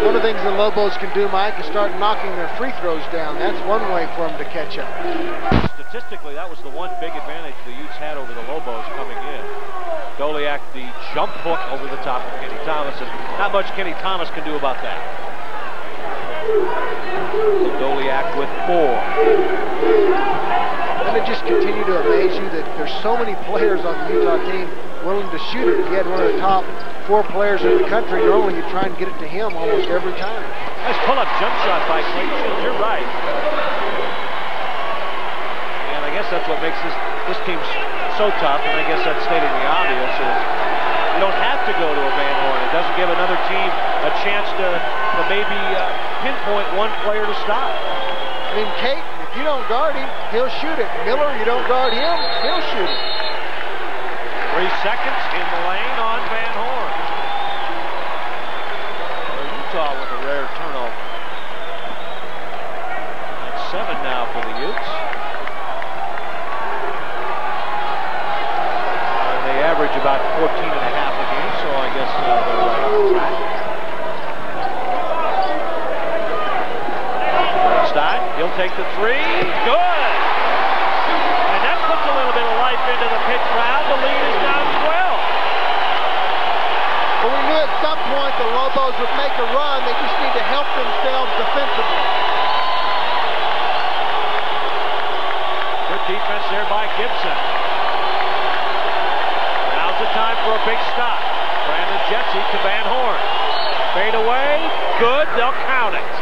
One of the things the Lobos can do, Mike, is start knocking their free throws down. That's one way for them to catch up. Statistically, that was the one big advantage the Utes had over the Lobos coming in. Doliak, the jump hook over the top of Kenny Thomas, and not much Kenny Thomas can do about that. Doliak with 4. And it just continue to amaze you that there's so many players on the Utah team willing to shoot it. If you had one of the top 4 players in the country, normally you try and get it to him almost every time. Nice pull-up jump shot by Clayton Shields. You're right. And I guess that's what makes this team so tough, and I guess that's stating the obvious, is you don't have to go to a Van Horn. It doesn't give another team a chance to maybe pinpoint one player to stop. I mean, Kate, if you don't guard him, he'll shoot it. Miller, you don't guard him, he'll shoot it. 3 seconds in the lane on Van Horn. Utah with a rare turnover. That's 7 now for the Utes. And they average about 14 and a half a game, so I guess they're right on track. Bernstein, he'll take the 3. Good! And that puts a little bit of life into the pitch crowd. The lead is now 12. But we knew at some point the Lobos would make a run. They just need to help themselves defensively. Good defense there by Gibson. Now's the time for a big stop. Brandon Jesse to Van Horn. Fade away. Good. They'll count it.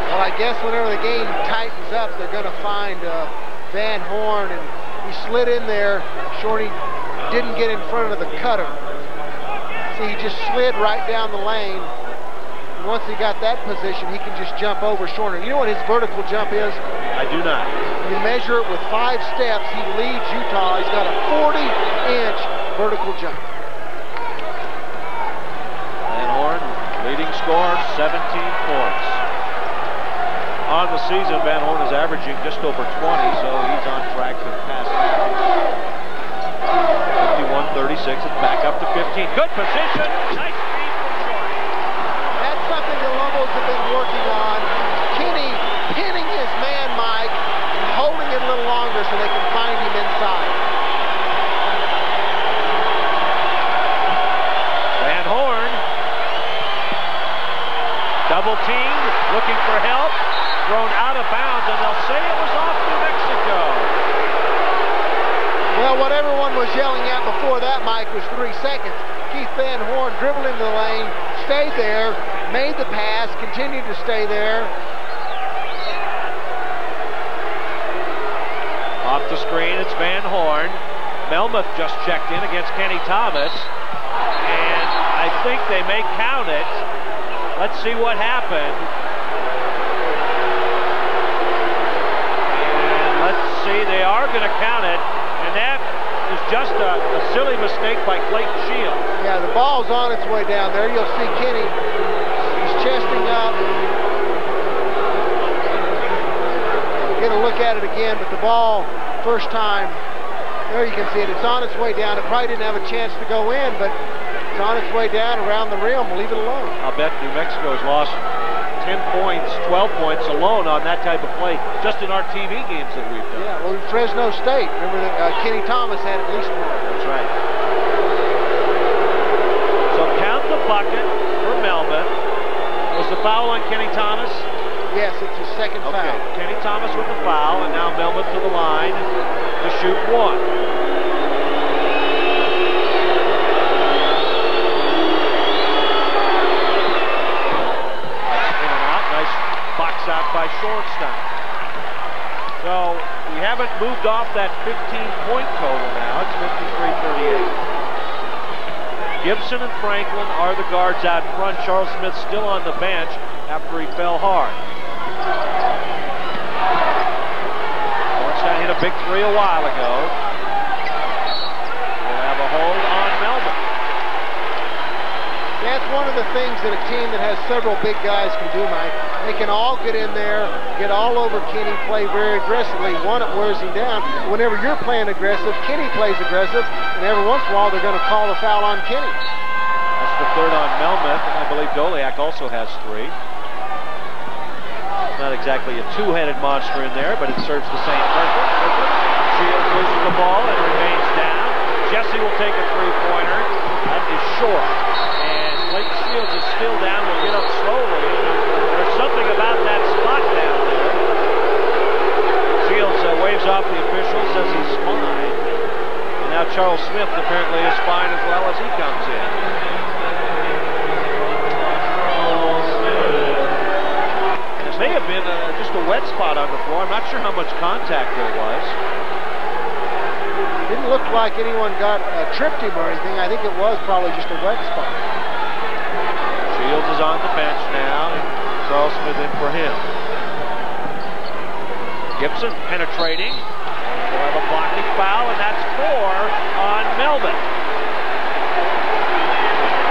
Well, I guess whenever the game tightens up, they're going to find Van Horn, and he slid in there. Shorty didn't get in front of the cutter. See, he just slid right down the lane. And once he got that position, he can just jump over Shorter. You know what his vertical jump is? I do not. You measure it with 5 steps. He leads Utah. He's got a 40-inch vertical jump. Van Horn, leading scorer, 17 points. On the season, Van Horn is averaging just over 20, so he's on track to pass that. 51-36, it's back up to 15. Good position. Nice feed from Short. That's something the Lobos have been working on. Kenny pinning his man, Mike, and holding it a little longer so they can find him inside. Van Horn, double teamed, looking for help. Thrown out of bounds, and they'll say it was off New Mexico. Well, what everyone was yelling at before that, Mike, was 3 seconds. Keith Van Horn dribbled into the lane, stayed there, made the pass, continued to stay there. Off the screen, it's Van Horn. Melmoth just checked in against Kenny Thomas, and I think they may count it. Let's see what happened. They are going to count it, and that is just a silly mistake by Clayton Shields. Yeah, the ball's on its way down there. You'll see Kenny, he's chesting up. again, but the ball, first time, there you can see it. It's on its way down. It probably didn't have a chance to go in, but it's on its way down around the rim. Leave it alone. I'll bet New Mexico's lost 10 points, 12 points alone on that type of play, just in our TV games that we've done. Yeah, well, Fresno State, remember that Kenny Thomas had at least one. That's right. So count the bucket for Melvin. Was the foul on Kenny Thomas? Yes, it's his second foul. Okay, Kenny Thomas with the foul, and now Melvin to the line to shoot one. Out by Schornstein. So we haven't moved off that 15-point total now. It's 53-38. Gibson and Franklin are the guards out front. Charles Smith still on the bench after he fell hard. Schornstein hit a big three a while ago. We'll have a hold on Melvin. That's one of the things that a team that has several big guys can do, Mike. They can all get in there, get all over Kenny, play very aggressively. One, it wears him down. Whenever you're playing aggressive, Kenny plays aggressive, and every once in a while they're going to call a foul on Kenny. That's the third on Melmoth, and I believe Doliak also has three. It's not exactly a two-headed monster in there, but it serves the same purpose. Shields loses the ball and remains down. Jesse will take a three-pointer. That is short. And Blake Shields is still down. Will get up slowly. There's something about that spot down there. Shields waves off the official, says he's fine. And now Charles Smith apparently is fine as well as he comes in. And it may have been just a wet spot on the floor. I'm not sure how much contact there was. Didn't look like anyone tripped him or anything. I think it was probably just a wet spot. Shields is on the bench now, and Charles Smith in for him. Gibson penetrating. We'll have a blocking foul, and that's 4 on Melvin.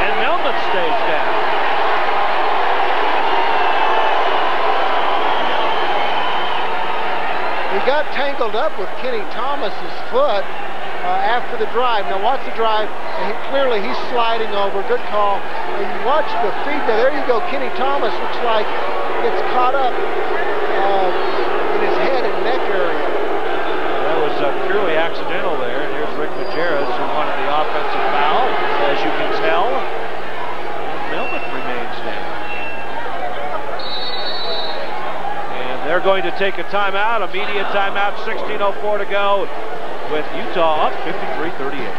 And Melvin stays down. He got tangled up with Kenny Thomas's foot after the drive. Now watch the drive. Clearly he's sliding over. Good call. And you watch the feed there. There you go. Kenny Thomas looks like gets caught up in his head and neck area. That was purely accidental there. And here's Rick Majerus, who wanted the offensive foul, as you can tell. And Melvin remains down. They're going to take a timeout, immediate timeout, 16:04 to go, with Utah up 53-38.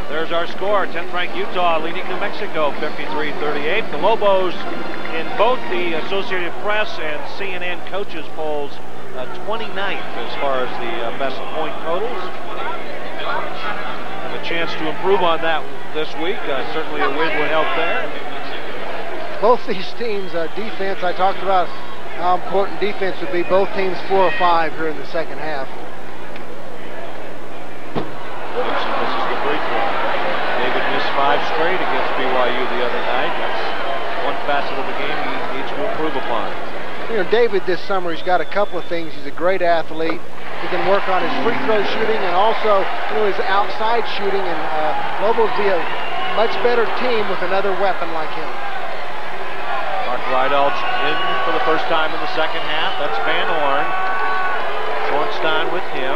There's our score, 10th ranked Utah leading New Mexico 53-38. The Lobos in both the Associated Press and CNN coaches polls 29th as far as the best point totals. A chance to improve on that this week. Certainly a win would help there. Both these teams, defense, I talked about how important defense would be. Both teams 4 or 5 here in the second half. This is the free throw. David missed 5 straight against BYU the other night. That's one facet of the game he needs to improve upon. You know, David this summer, he's got a couple of things. He's a great athlete. He can work on his free throw shooting and also, you know, his outside shooting. And Lobos be a much better team with another weapon like him. Mark Rydell in for the first time in the second half. That's Van Horn. Schornstein with him.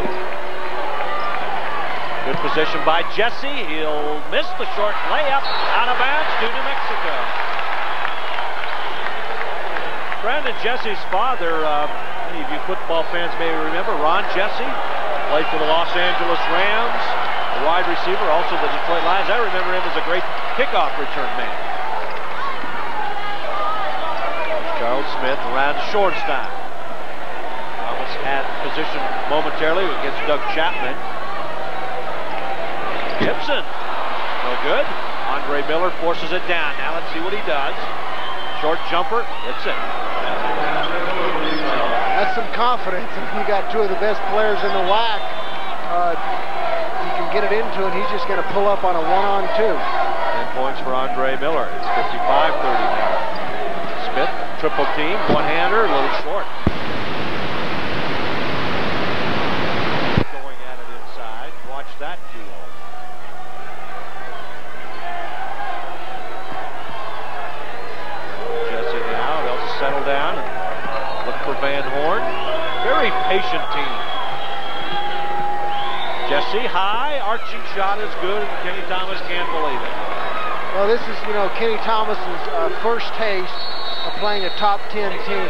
Good position by Jesse. He'll miss the short layup. Out of bounds to New Mexico. Brandon Jesse's father, many of you football fans may remember, Ron Jesse, played for the Los Angeles Rams, a wide receiver, also the Detroit Lions. I remember him as a great kickoff return man. Charles Smith around to Schornstein. Thomas had position momentarily against Doug Chapman. Gibson, no good. Andre Miller forces it down. Now let's see what he does. Short jumper, hits it. That's some confidence. You got 2 of the best players in the WAC. You can get it into it. He's just going to pull up on a 1-on-2. 10 points for Andre Miller. It's 55-30 now. Smith, triple team, one-hander, a little short. Going at it inside. Watch that duo. Jesse now, they'll settle down and look for Van Horn. Very patient team. Jesse high, arching shot is good, and Kenny Thomas can't believe it. Well, this is, Kenny Thomas's first taste of playing a top 10 team.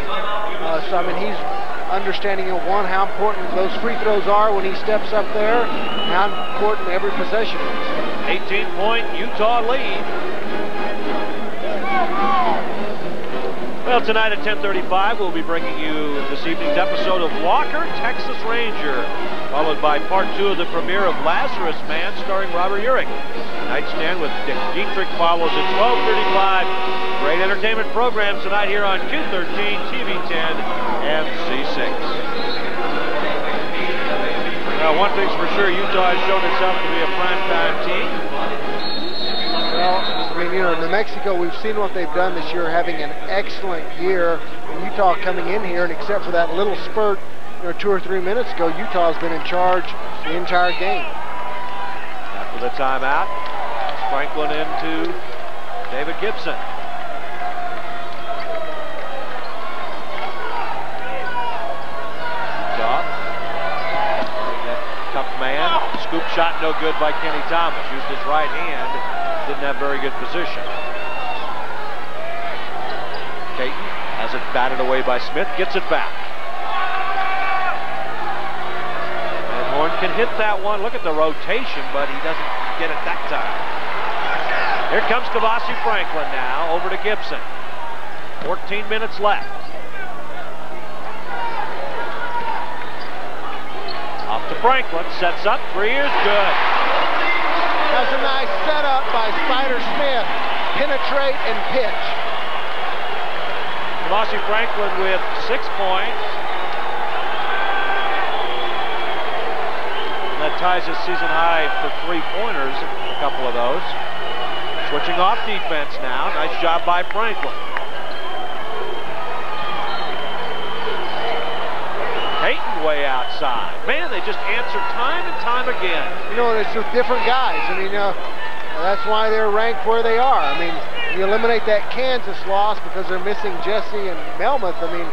So, I mean, he's understanding, how important those free throws are when he steps up there, and how important every possession is. 18-point Utah lead. Well, tonight at 10:35, we'll be bringing you this evening's episode of Walker, Texas Ranger, followed by part 2 of the premiere of Lazarus Man, starring Robert Urich. Nightstand with Dick Dietrich follows at 12:35. Great entertainment programs tonight here on Q13, TV10, and C6. Now, one thing's for sure, Utah has shown itself to be a primetime team. Well, I mean, in New Mexico, we've seen what they've done this year, having an excellent year. And Utah coming in here, and except for that little spurt, 2 or 3 minutes ago, Utah's been in charge the entire game. After the timeout, Franklin into David Gibson. Utah, that tough man. Scoop shot no good by Kenny Thomas. Used his right hand. Didn't have very good position. Caton has it batted away by Smith. Gets it back. Van Horn can hit that one. Look at the rotation, but he doesn't get it that time. Here comes Kavasi Franklin now, over to Gibson. 14 minutes left. Off to Franklin, sets up, 3 is good. That's a nice setup by Spider Smith. Penetrate and pitch. Kavasi Franklin with 6 points. That ties his season high for 3-pointers, a couple of those. Switching off defense now. Nice job by Franklin. Caton way outside. Man, they just answer time and time again. It's with different guys. I mean, that's why they're ranked where they are. I mean, you eliminate that Kansas loss because they're missing Jesse and Melmoth. I mean,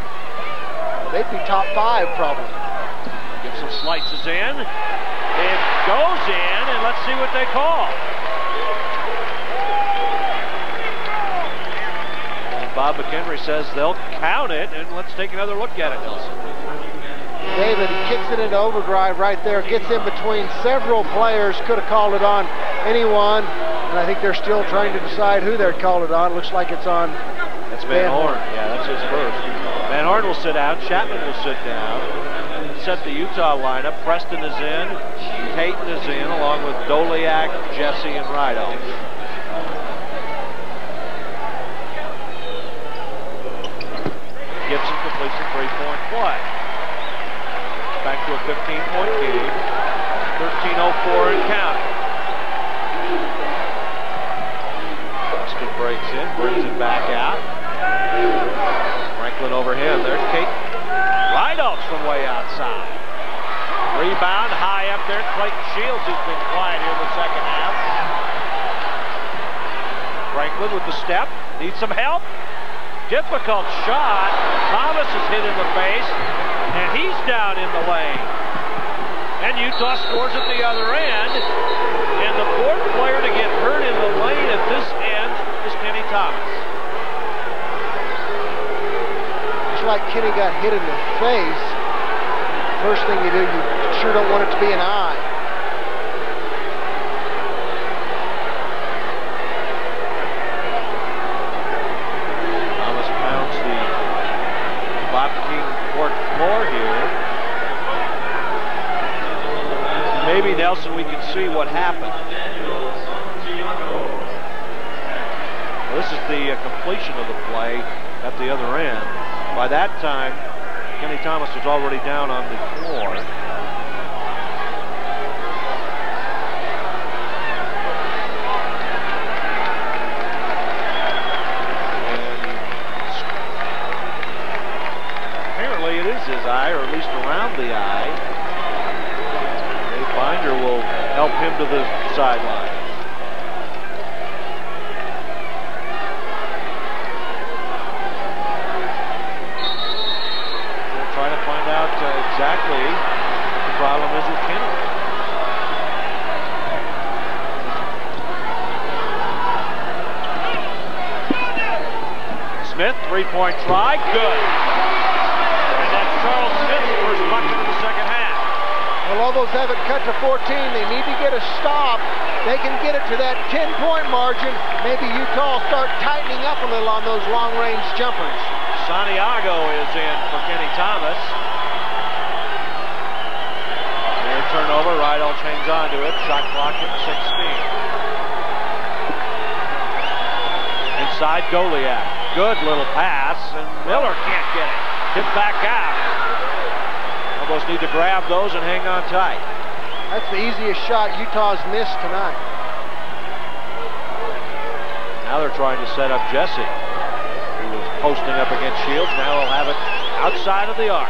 they'd be top 5 probably. Gibson slices in. It goes in, and let's see what they call. And Bob McHenry says they'll count it, and let's take another look at it, Nelson. David kicks it into overdrive right there, gets in between several players, could have called it on anyone, and I think they're still trying to decide who they're called it on. Looks like it's on That's Van Horn. Yeah, that's his first. Van Horn will sit down, Chapman will sit down. Set the Utah lineup. Preston is in, Caton is in, along with Doliak, Jesse, and Rido. Gibson completes a 3-point play. Back to a 15-point game. 13:04 and counting. Preston breaks in, brings it back out. Franklin over him. There's Caton. Rideouts from way outside. Rebound high up there. Clayton Shields, who's been quiet here in the second half. Franklin with the step. Needs some help. Difficult shot. Thomas is hit in the face, and he's down in the lane. And Utah scores at the other end. And the 4th player to get hurt in the lane at this end is Kenny Thomas. It's like Kenny got hit in the face. First thing you do, you sure don't want it to be an eye. Maybe, Nelson, we can see what happened. Well, this is the completion of the play at the other end. By that time, Kenny Thomas was already down on the floor. And him to the sideline. We'll try to find out exactly what the problem is with Kenny. Smith, three-point try, good. And that's Charles Smith's first bucket of the second half. The Lobos have it cut to 14. They need to get a stop. They can get it to that 10-point margin. Maybe Utah will start tightening up a little on those long-range jumpers. Santiago is in for Kenny Thomas. Near turnover, Rydell hangs on to it. Shot clock at 16. Inside Goliak. Good little pass, and Miller can't get it. Tipped back out. Lobos need to grab those and hang on tight. That's the easiest shot Utah's missed tonight. Now they're trying to set up Jesse, who was posting up against Shields. Now he'll have it outside of the arc.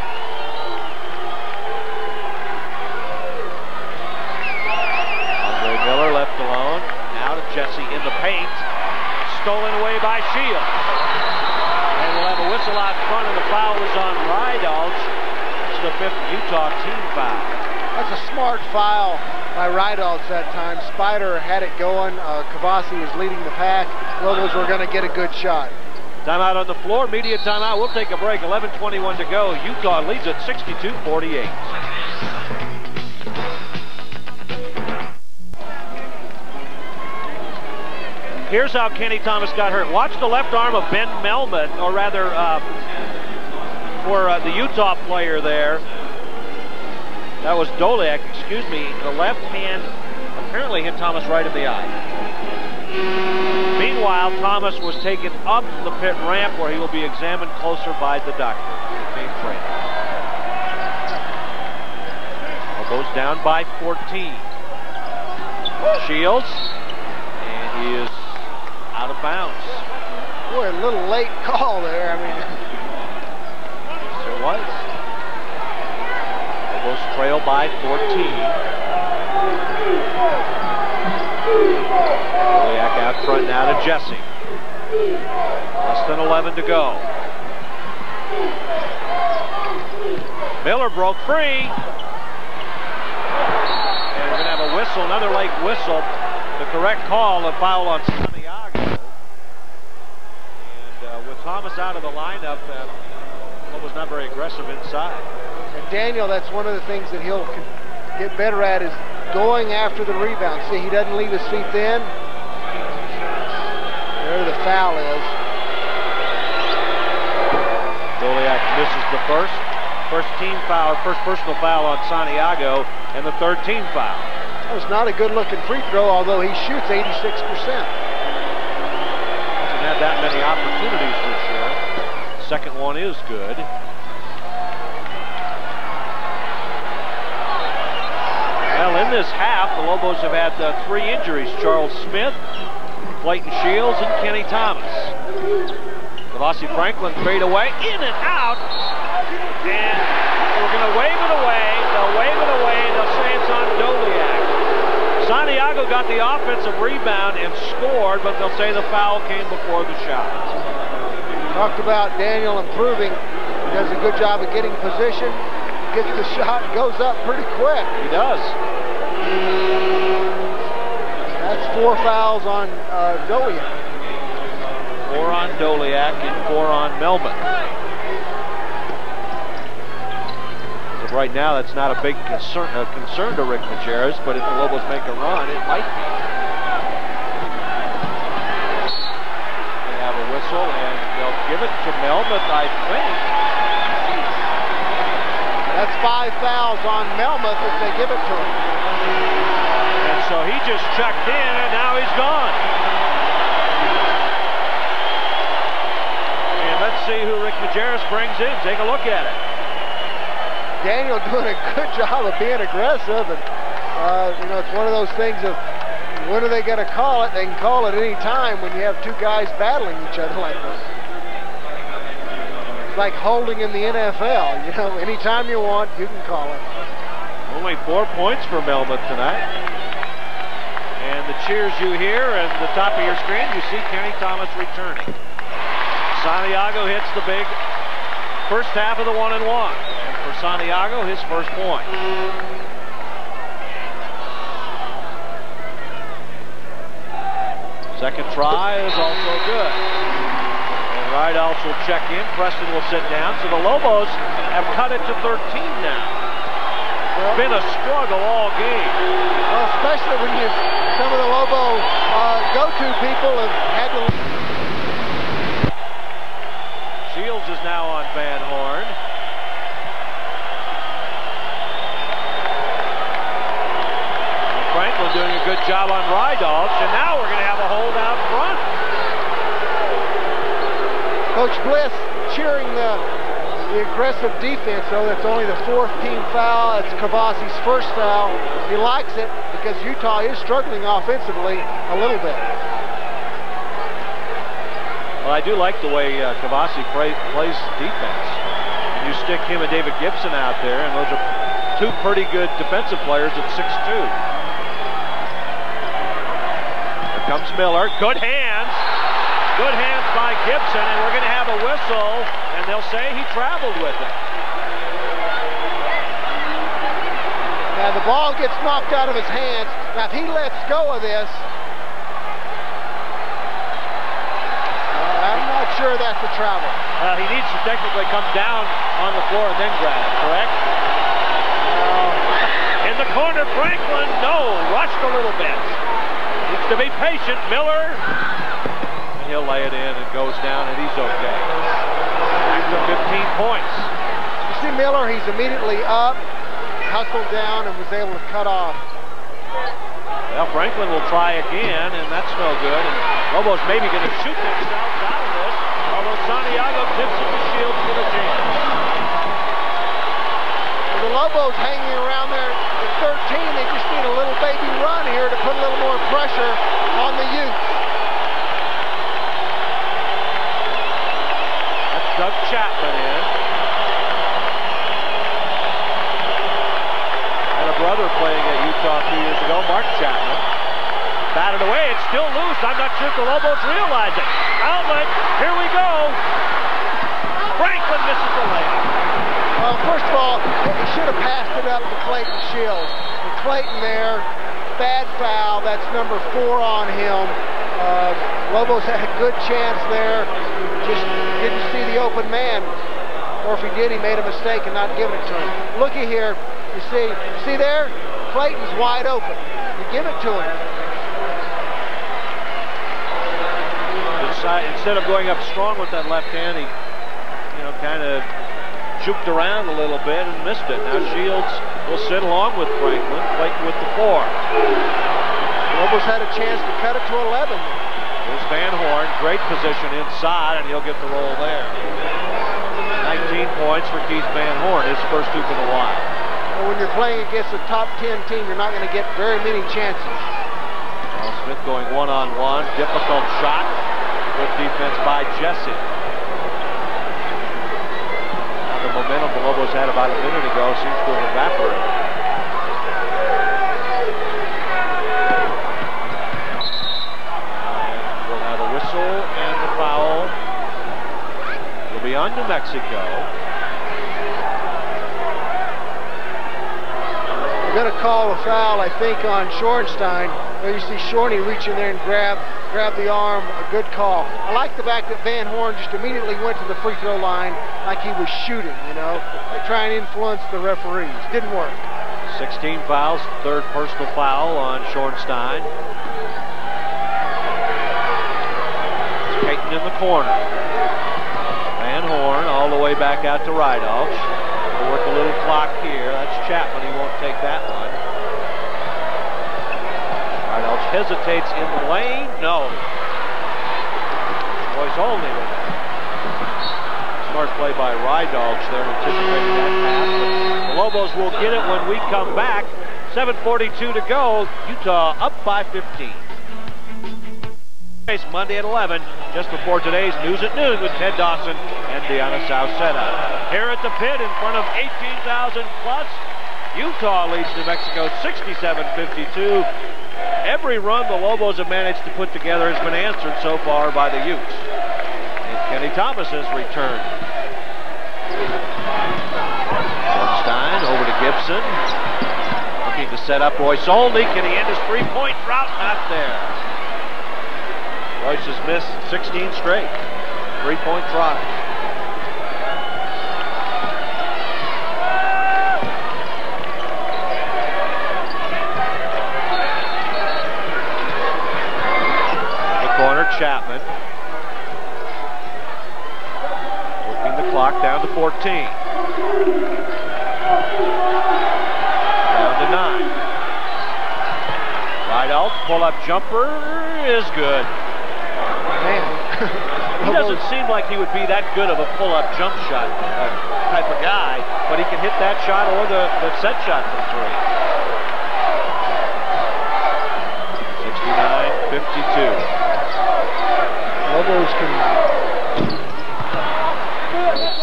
Andre Miller left alone. Now to Jesse in the paint. Stolen away by Shields. And we'll have a whistle out front, and the foul is on Rydell. It's the 5th Utah team foul. That's a smart foul by Rydell that time. Spider had it going. Kavasi is leading the pack. Lobos were going to get a good shot. Timeout on the floor. Media timeout. We'll take a break. 11:21 to go. Utah leads at 62-48. Here's how Kenny Thomas got hurt. Watch the left arm of Ben Melman, or rather, for the Utah player there. That was Doliak, excuse me. The left hand apparently hit Thomas right in the eye. Meanwhile, Thomas was taken up the pit ramp where he will be examined closer by the doctor. Team trainer. Goes down by 14. Shields, and he is out of bounds. Boy, a little late call there. I mean, yes, it was. Lobos trail by 14. Goliak out front now to Jesse. Less than 11 to go. Miller broke free. And we're going to have a whistle, another late whistle. The correct call, a foul on Santiago. And with Thomas out of the lineup, was not very aggressive inside. And Daniel, that's one of the things that he'll get better at, is going after the rebound. See, he doesn't leave his feet thin. There the foul is. Goliak misses the first team foul, first personal foul on Santiago, and the third team foul. That was not a good-looking free throw, although he shoots 86%. Hasn't had that many opportunities this year. Second one is good. Well, in this half, the Lobos have had 3 injuries: Charles Smith, Clayton Shields, and Kenny Thomas. Kavasi Franklin fade away, in and out, and we're going to wave it away. They'll wave it away, and they'll say it's on Doliak. Santiago got the offensive rebound and scored, but they'll say the foul came before the shot. Talked about Daniel improving. He does a good job of getting position, gets the shot, goes up pretty quick. He does. That's 4 fouls on Doliak. 4 on Doliak and 4 on Melman. So right now, that's not a big concern to Rick Majerus, but if the Lobos make a run, it might be. They have a whistle, and they'll give it to Melman, I think. That's 5 fouls on Melmoth if they give it to him. And so he just checked in, and now he's gone. And let's see who Rick Majerus brings in. Take a look at it. Daniel doing a good job of being aggressive, and you know, it's one of those things of when are they going to call it? They can call it any time when you have 2 guys battling each other like this. It's like holding in the NFL. You know, anytime you want, you can call it. Only 4 points for Melman tonight. And the cheers you hear at the top of your screen, you see Kenny Thomas returning. Santiago hits the big first half of the 1-1. And for Santiago, his first point. Second try is also good. And Rydalch will check in. Preston will sit down. So the Lobos have cut it to 13 now. It's been a struggle all game. Well, especially when some of the Lobo go-to people have had to. Shields is now on Van Horn. And Franklin doing a good job on Rydalch, and now we're going to have a hold out front. Coach Bliss cheering the aggressive defense, though. That's only the 4th team foul. It's Kavasi's first foul. He likes it because Utah is struggling offensively a little bit. Well, I do like the way Kavasi plays defense. You stick him and David Gibson out there, and those are two pretty good defensive players at 6'2". Here comes Miller. Good hands. Good hands by Gibson, and we're going to have a whistle, and they'll say he traveled with it. Now the ball gets knocked out of his hands. Now if he lets go of this, I'm not sure that's a travel. He needs to technically come down on the floor and then grab it, correct? In the corner, Franklin, no, rushed a little bit. Needs to be patient, Miller. He'll lay it in and goes down, and he's okay. Back to 15 points. You see Miller, he's immediately up, hustled down, and was able to cut off. Well, Franklin will try again, and that's no good. And Lobos maybe going to shoot themselves out of this, although Santiago tips it to Shields for the jam. Well, the Lobos hanging around there at 13, they just need a little baby run here to put a little more pressure on the Utes. Doug Chapman in. And a brother playing at Utah 2 years ago, Mark Chapman. Batted away, it's still loose. I'm not sure if the Lobos realize it. Outlet, here we go. Franklin misses the layup. Well, first of all, he should have passed it up to Clayton Shields. And Clayton there, bad foul, that's number 4 on him. Lobos had a good chance there. Just didn't see the open man, or if he did, he made a mistake in not giving it to him. Looky here, you see there? Clayton's wide open. You give it to him. Instead of going up strong with that left hand, he, kind of juked around a little bit and missed it. Now Shields will sit along with Franklin, Clayton with the 4. Lobos had a chance to cut it to 11. Here's Van Horn, great position inside, and he'll get the roll there. 19 points for Keith Van Horn, his first 2 for the while. Well, when you're playing against a top 10 team, you're not going to get very many chances. Well, Smith going one-on-one, difficult shot. Good defense by Jesse. Now the momentum the Lobos had about a minute ago seems to have evaporated. And the foul will be on New Mexico. We're going to call a foul, I think, on Shorenstein. There you see Shorney reach in there and grab the arm. A good call. I like the fact that Van Horn just immediately went to the free throw line like he was shooting, They try and influence the referees. Didn't work. 16 fouls, 3rd personal foul on Shorenstein. Payton in the corner. Van Horn all the way back out to Rydalch. We'll work a little clock here. That's Chapman. He won't take that one. Rydalch hesitates in the lane. No. Boy's only with it. Smart play by Rydalch there, anticipating that pass. But the Lobos will get it when we come back. 7:42 to go. Utah up by 15. Monday at 11, just before today's News at Noon with Ted Dawson and Deanna Sauceda. Here at the pit in front of 18,000 plus, Utah leads New Mexico 67-52. Every run the Lobos have managed to put together has been answered so far by the Utes. And Kenny Thomas has returned. Stein over to Gibson. Looking to set up Royce Olney. Can he end his three-point drought? Not there. Royce has missed 16 straight. Three-point try. Chapman working the clock down to 14. Down to 9. Right out, pull-up jumper is good. Man. He doesn't seem like he would be that good of a pull-up jump shot type of guy, but he can hit that shot or the set shot from 3. 69-52. Lobos can...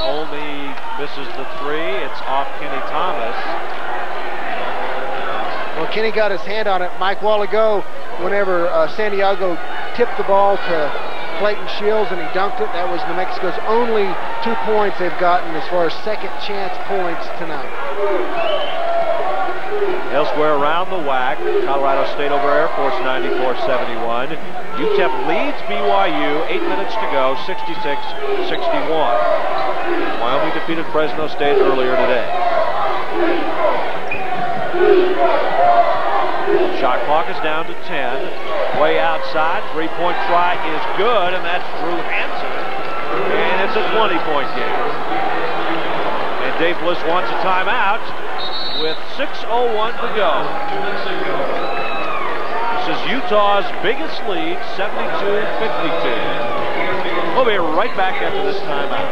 Only misses the 3. It's off Kenny Thomas. Well, Kenny got his hand on it, Mike, a while ago, whenever Santiago tipped the ball to Clayton Shields and he dunked it. That was New Mexico's only 2 points they've gotten as far as second chance points tonight. Elsewhere around the WAC, Colorado State over Air Force 94-71. UTEP leads BYU, 8 minutes to go, 66-61. Wyoming defeated Fresno State earlier today. Shot clock is down to 10. Way outside, three-point try is good, and that's Drew Hansen. And it's a 20-point game. And Dave Bliss wants a timeout with 6:01 to go. This is Utah's biggest lead, 72-52. We'll be right back after this timeout.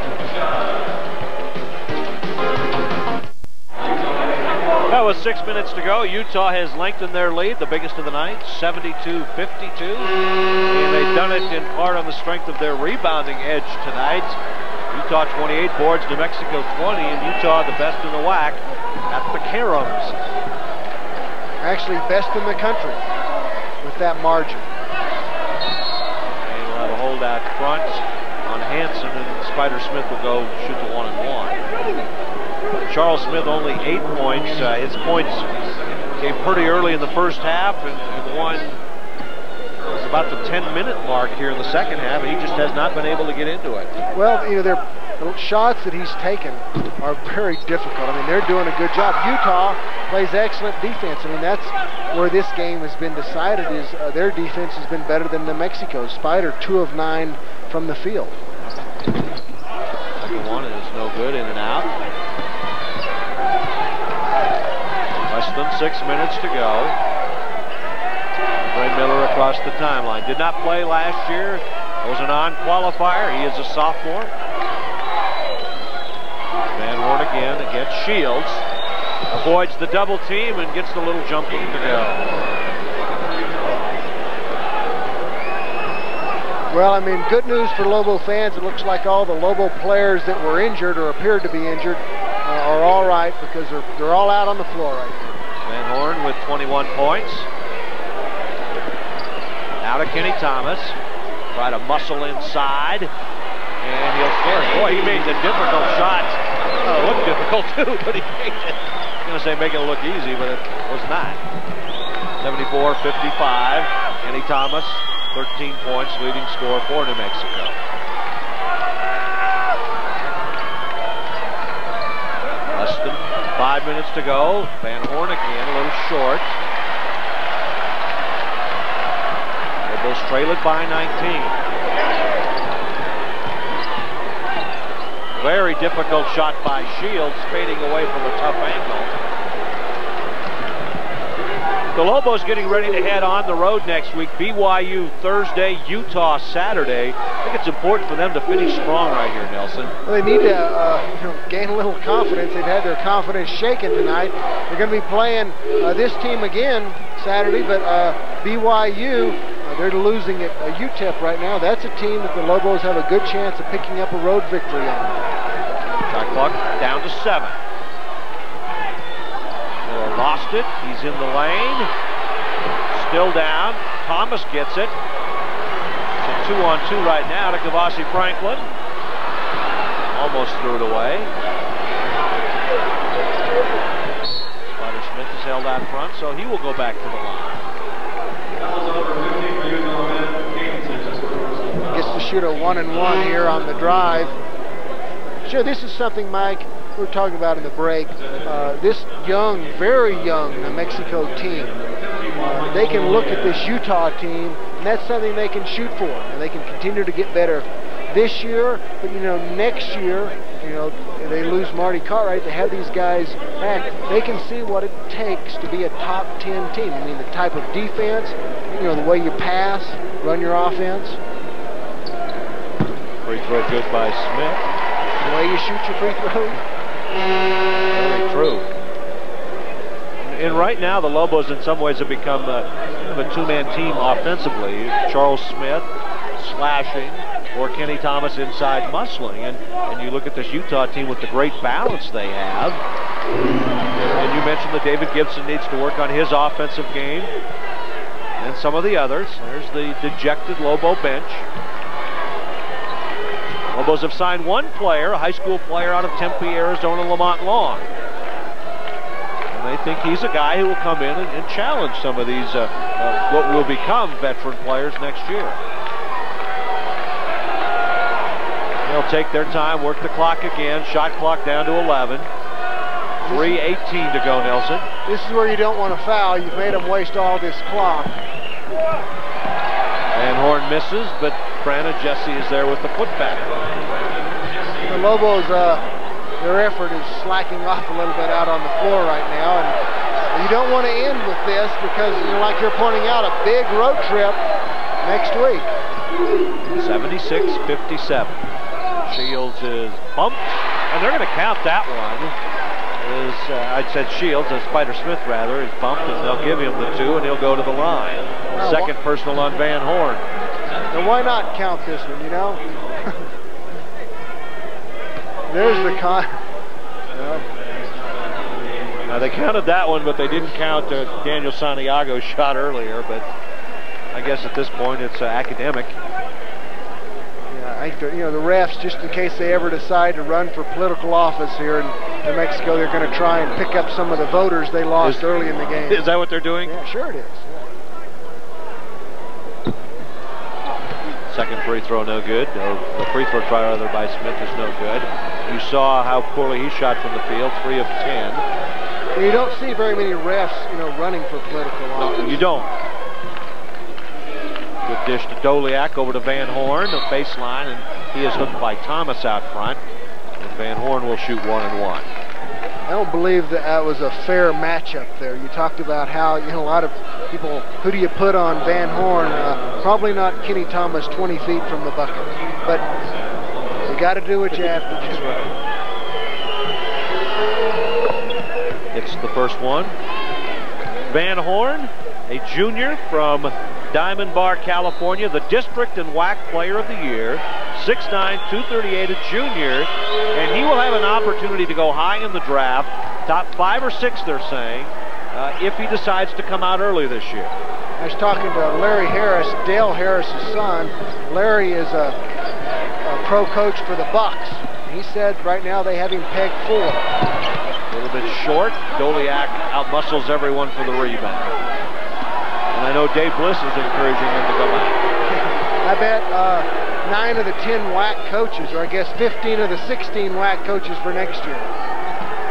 That was 6 minutes to go. Utah has lengthened their lead, the biggest of the night, 72-52. And they've done it in part on the strength of their rebounding edge tonight. Utah 28 boards, New Mexico 20, and Utah the best in the WAC at the Caroms. Actually best in the country with that margin. And we'll have a holdout front on Hansen, and Spider Smith will go shoot the 1-and-1. Charles Smith only 8 points. His points came pretty early in the first half, and one was about the 10-minute mark here in the second half, and he just has not been able to get into it. Well, you know, the shots that he's taken are very difficult. I mean, they're doing a good job. Utah plays excellent defense. I mean, that's where this game has been decided, is their defense has been better than New Mexico's. Spider 2 of 9 from the field. Second one is no good, in and out. Less than 6 minutes to go. Ray Miller across the timeline. Did not play last year. It was a non-qualifier. He is a sophomore. Van Horn again against Shields. Avoids the double team and gets the little jumping to go. Well, I mean, good news for Lobo fans. It looks like all the Lobo players that were injured or appeared to be injured are all right, because they're all out on the floor right now. Van Horn with 21 points. Now to Kenny Thomas. Try to muscle inside, and he'll score. Boy, he made the difficult shot. It looked difficult too, but he made it. I'm going to say make it look easy, but it was not. 74-55. Kenny Thomas, 13 points, leading scorer for New Mexico. Less than 5 minutes to go. Van Horn again, a little short. Lobos trail it by 19. Very difficult shot by Shields, fading away from a tough angle. The Lobos getting ready to head on the road next week. BYU Thursday, Utah Saturday. I think it's important for them to finish strong right here, Nelson. Well, they need to gain a little confidence. They've had their confidence shaken tonight. They're going to be playing this team again Saturday, but BYU, they're losing at UTEP right now. That's a team that the Lobos have a good chance of picking up a road victory on. Shot clock down to 7. Lost it. He's in the lane. Still down. Thomas gets it. It's a 2-on-2 right now to Kavasi Franklin. Almost threw it away. Spider Smith is held out front, so he will go back to the line. Gets to shoot a 1-and-1 here on the drive. Sure, this is something, Mike, we were talking about in the break. This young, very young New Mexico team, they can look at this Utah team, and that's something they can shoot for. And they can continue to get better this year, but next year, they lose Marty Cartwright. They have these guys back. They can see what it takes to be a top 10 team. I mean, the type of defense, the way you pass, run your offense. Free throw good by Smith. The way you shoot your free throws. Very true. And right now, the Lobos in some ways have become a two-man team offensively. Charles Smith slashing, or Kenny Thomas inside muscling. And you look at this Utah team with the great balance they have. And you mentioned that David Gibson needs to work on his offensive game. And some of the others. There's the dejected Lobo bench. Lobos have signed one player, a high school player out of Tempe, Arizona, Lamont Long. And they think he's a guy who will come in and challenge some of these, what will become veteran players next year. They'll take their time, work the clock again, shot clock down to 11. 3:18 to go, Nelson. This is where you don't want to foul. You've made them waste all this clock. Van Horn misses, but Brandon Jesse is there with the putback. The Lobos, their effort is slacking off a little bit out on the floor right now, and you don't want to end with this because, like you're pointing out, a big road trip next week. 76-57. Shields is bumped, and they're going to count that one. I said Shields, Spider Smith rather, is bumped, and they'll give him the 2, and he'll go to the line. Second personal on Van Horn. Now why not count this one, There's the Now they counted that one, but they didn't count Daniel Santiago's shot earlier, but I guess at this point it's academic. I think the refs, just in case they ever decide to run for political office here in New Mexico, they're going to try and pick up some of the voters they lost early in the game. Is that what they're doing? Yeah, sure it is. Yeah. Second free throw no good. The free throw try rather by Smith is no good. You saw how poorly he shot from the field, 3 of 10. You don't see very many refs, running for political office. No, you don't. Good dish to Doliak over to Van Horn, the baseline, and he is hooked by Thomas out front. And Van Horn will shoot 1-and-1. I don't believe that was a fair matchup there. You talked about how, a lot of people, who do you put on Van Horn? Probably not Kenny Thomas 20 feet from the bucket. But you got to do what you have to do. It's the first one. Van Horn, a junior from Diamond Bar, California, the district and WAC player of the year, 6'9", 238, a junior, and he will have an opportunity to go high in the draft, top 5 or 6, they're saying, if he decides to come out early this year. I was talking to Larry Harris, Dale Harris's son. Larry is a pro coach for the Bucks. He said right now they have him pegged 4. A little bit short. Doliak outmuscles everyone for the rebound. And I know Dave Bliss is encouraging him to come out. I bet 9 of the 10 WAC coaches, or I guess 15 of the 16 WAC coaches for next year.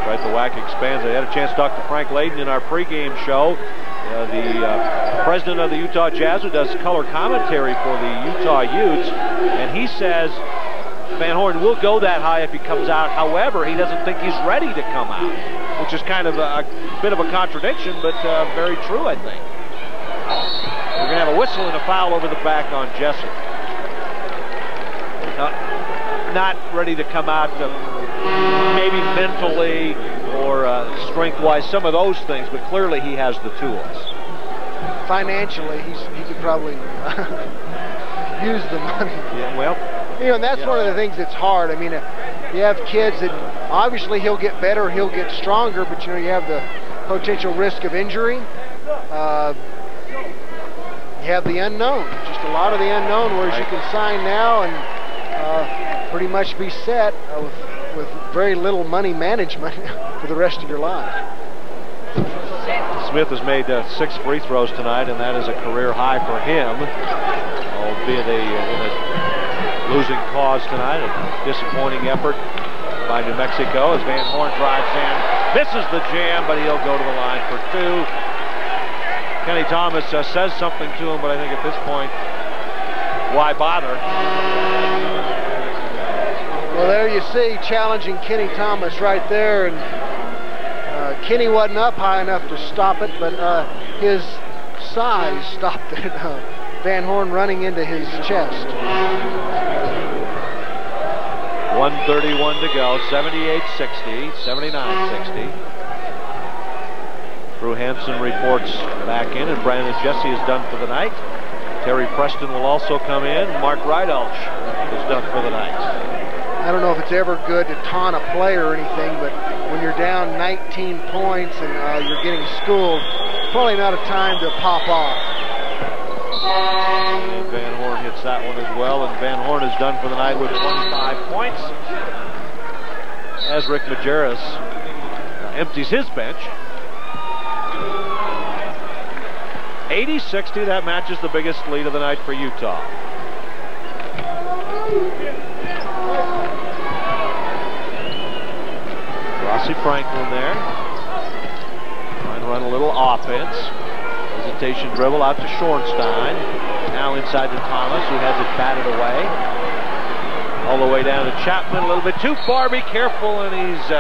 Right, the WAC expands. I had a chance to talk to Frank Layden in our pregame show. The president of the Utah Jazz, who does color commentary for the Utah Utes, and he says Van Horn will go that high if he comes out. However, he doesn't think he's ready to come out, which is kind of a bit of a contradiction, but very true, I think. We're going to have a whistle and a foul over the back on Jesse. Not ready to come out, maybe mentally or strength-wise, some of those things, but clearly he has the tools. Financially, he could probably use the money. Yeah, well. And that's one of the things that's hard. I mean, you have kids that obviously he'll get better, he'll get stronger, but you have the potential risk of injury. You have the unknown, just a lot of the unknown, whereas you can sign now and pretty much be set with very little money management for the rest of your life. Smith has made 6 free throws tonight, and that is a career high for him, albeit in a losing cause tonight. A disappointing effort by New Mexico as Van Horn drives in, misses the jam, but he'll go to the line for 2. Kenny Thomas says something to him, but I think at this point, why bother? Well, there you see, challenging Kenny Thomas right there, and Kenny wasn't up high enough to stop it, but his size stopped it. Van Horn running into his chest. 1:31 to go, 78-60, 79-60. Drew Hansen reports back in, and Brandon Jesse is done for the night. Terry Preston will also come in. Mark Rydalch is done for the night. I don't know if it's ever good to taunt a player or anything, but when you're down 19 points and you're getting schooled, probably not a time to pop off. And Van Horn hits that one as well, and Van Horn is done for the night with 25 points. As Rick Majerus empties his bench. 80-60, that matches the biggest lead of the night for Utah. Rossi Franklin there. Trying to run a little offense. Hesitation dribble out to Schornstein. Now inside to Thomas, who has it batted away. All the way down to Chapman, a little bit too far, be careful, and he's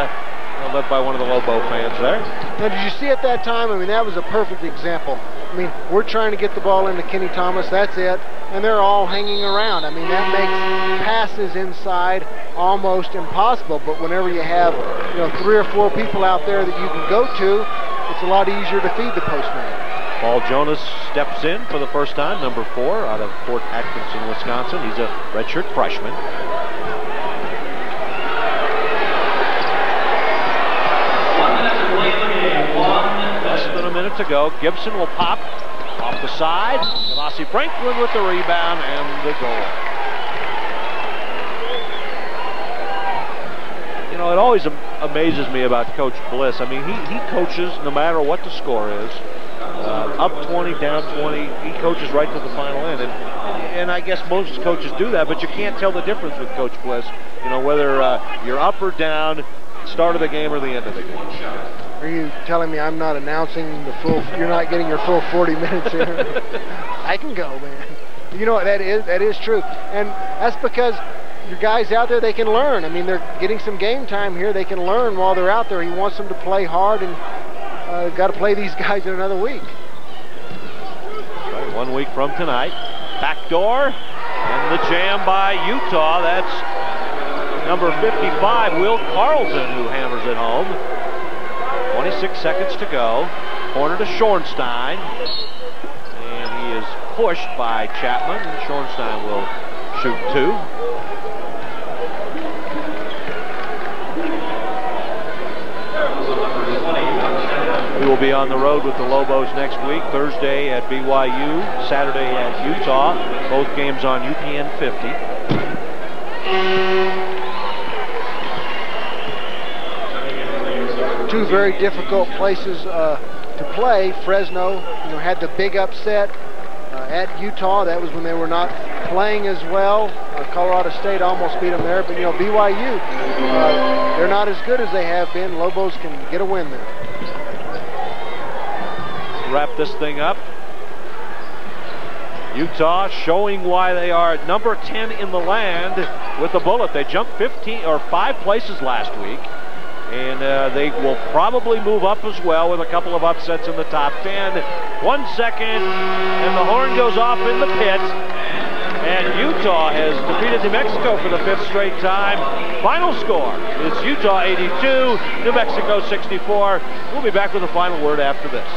led by one of the Lobo fans there. Now, did you see at that time? I mean, that was a perfect example. I mean, we're trying to get the ball into Kenny Thomas, that's it, and they're all hanging around. I mean, that makes passes inside almost impossible, but whenever you have, 3 or 4 people out there that you can go to, it's a lot easier to feed the postman. Paul Jonas steps in for the first time, number 4, out of Fort Atkinson, Wisconsin. He's a redshirt freshman. Less than a minute to go. Gibson will pop off the side. Rossi Franklin with the rebound and the goal. It always amazes me about Coach Bliss. I mean, he coaches no matter what the score is. Up 20, down 20, he coaches right to the final end. And I guess most coaches do that, but you can't tell the difference with Coach Bliss, whether you're up or down, start of the game or the end of the game. Are you telling me I'm not announcing the full, you're not getting your full 40 minutes here? I can go, man. You know what, that is true. And that's because your guys out there, they can learn. I mean, they're getting some game time here. They can learn while they're out there. He wants them to play hard, and got to play these guys in another week. Right, 1 week from tonight. Backdoor, and the jam by Utah. That's number 55, Will Carlton, who hammers it home. 26 seconds to go. Corner to Schornstein. And he is pushed by Chapman. And Schornstein will shoot 2. We will be on the road with the Lobos next week. Thursday at BYU, Saturday at Utah. Both games on UPN 50. Two very difficult places to play. Fresno, had the big upset at Utah. That was when they were not playing as well. Colorado State almost beat them there, but BYU, they're not as good as they have been. Lobos can get a win there. Wrap this thing up. Utah showing why they are number 10 in the land with the bullet. They jumped 5 places last week. And they will probably move up as well with a couple of upsets in the top 10. 1 second, and the horn goes off in the pit. And Utah has defeated New Mexico for the 5th straight time. Final score is Utah 82, New Mexico 64. We'll be back with the final word after this.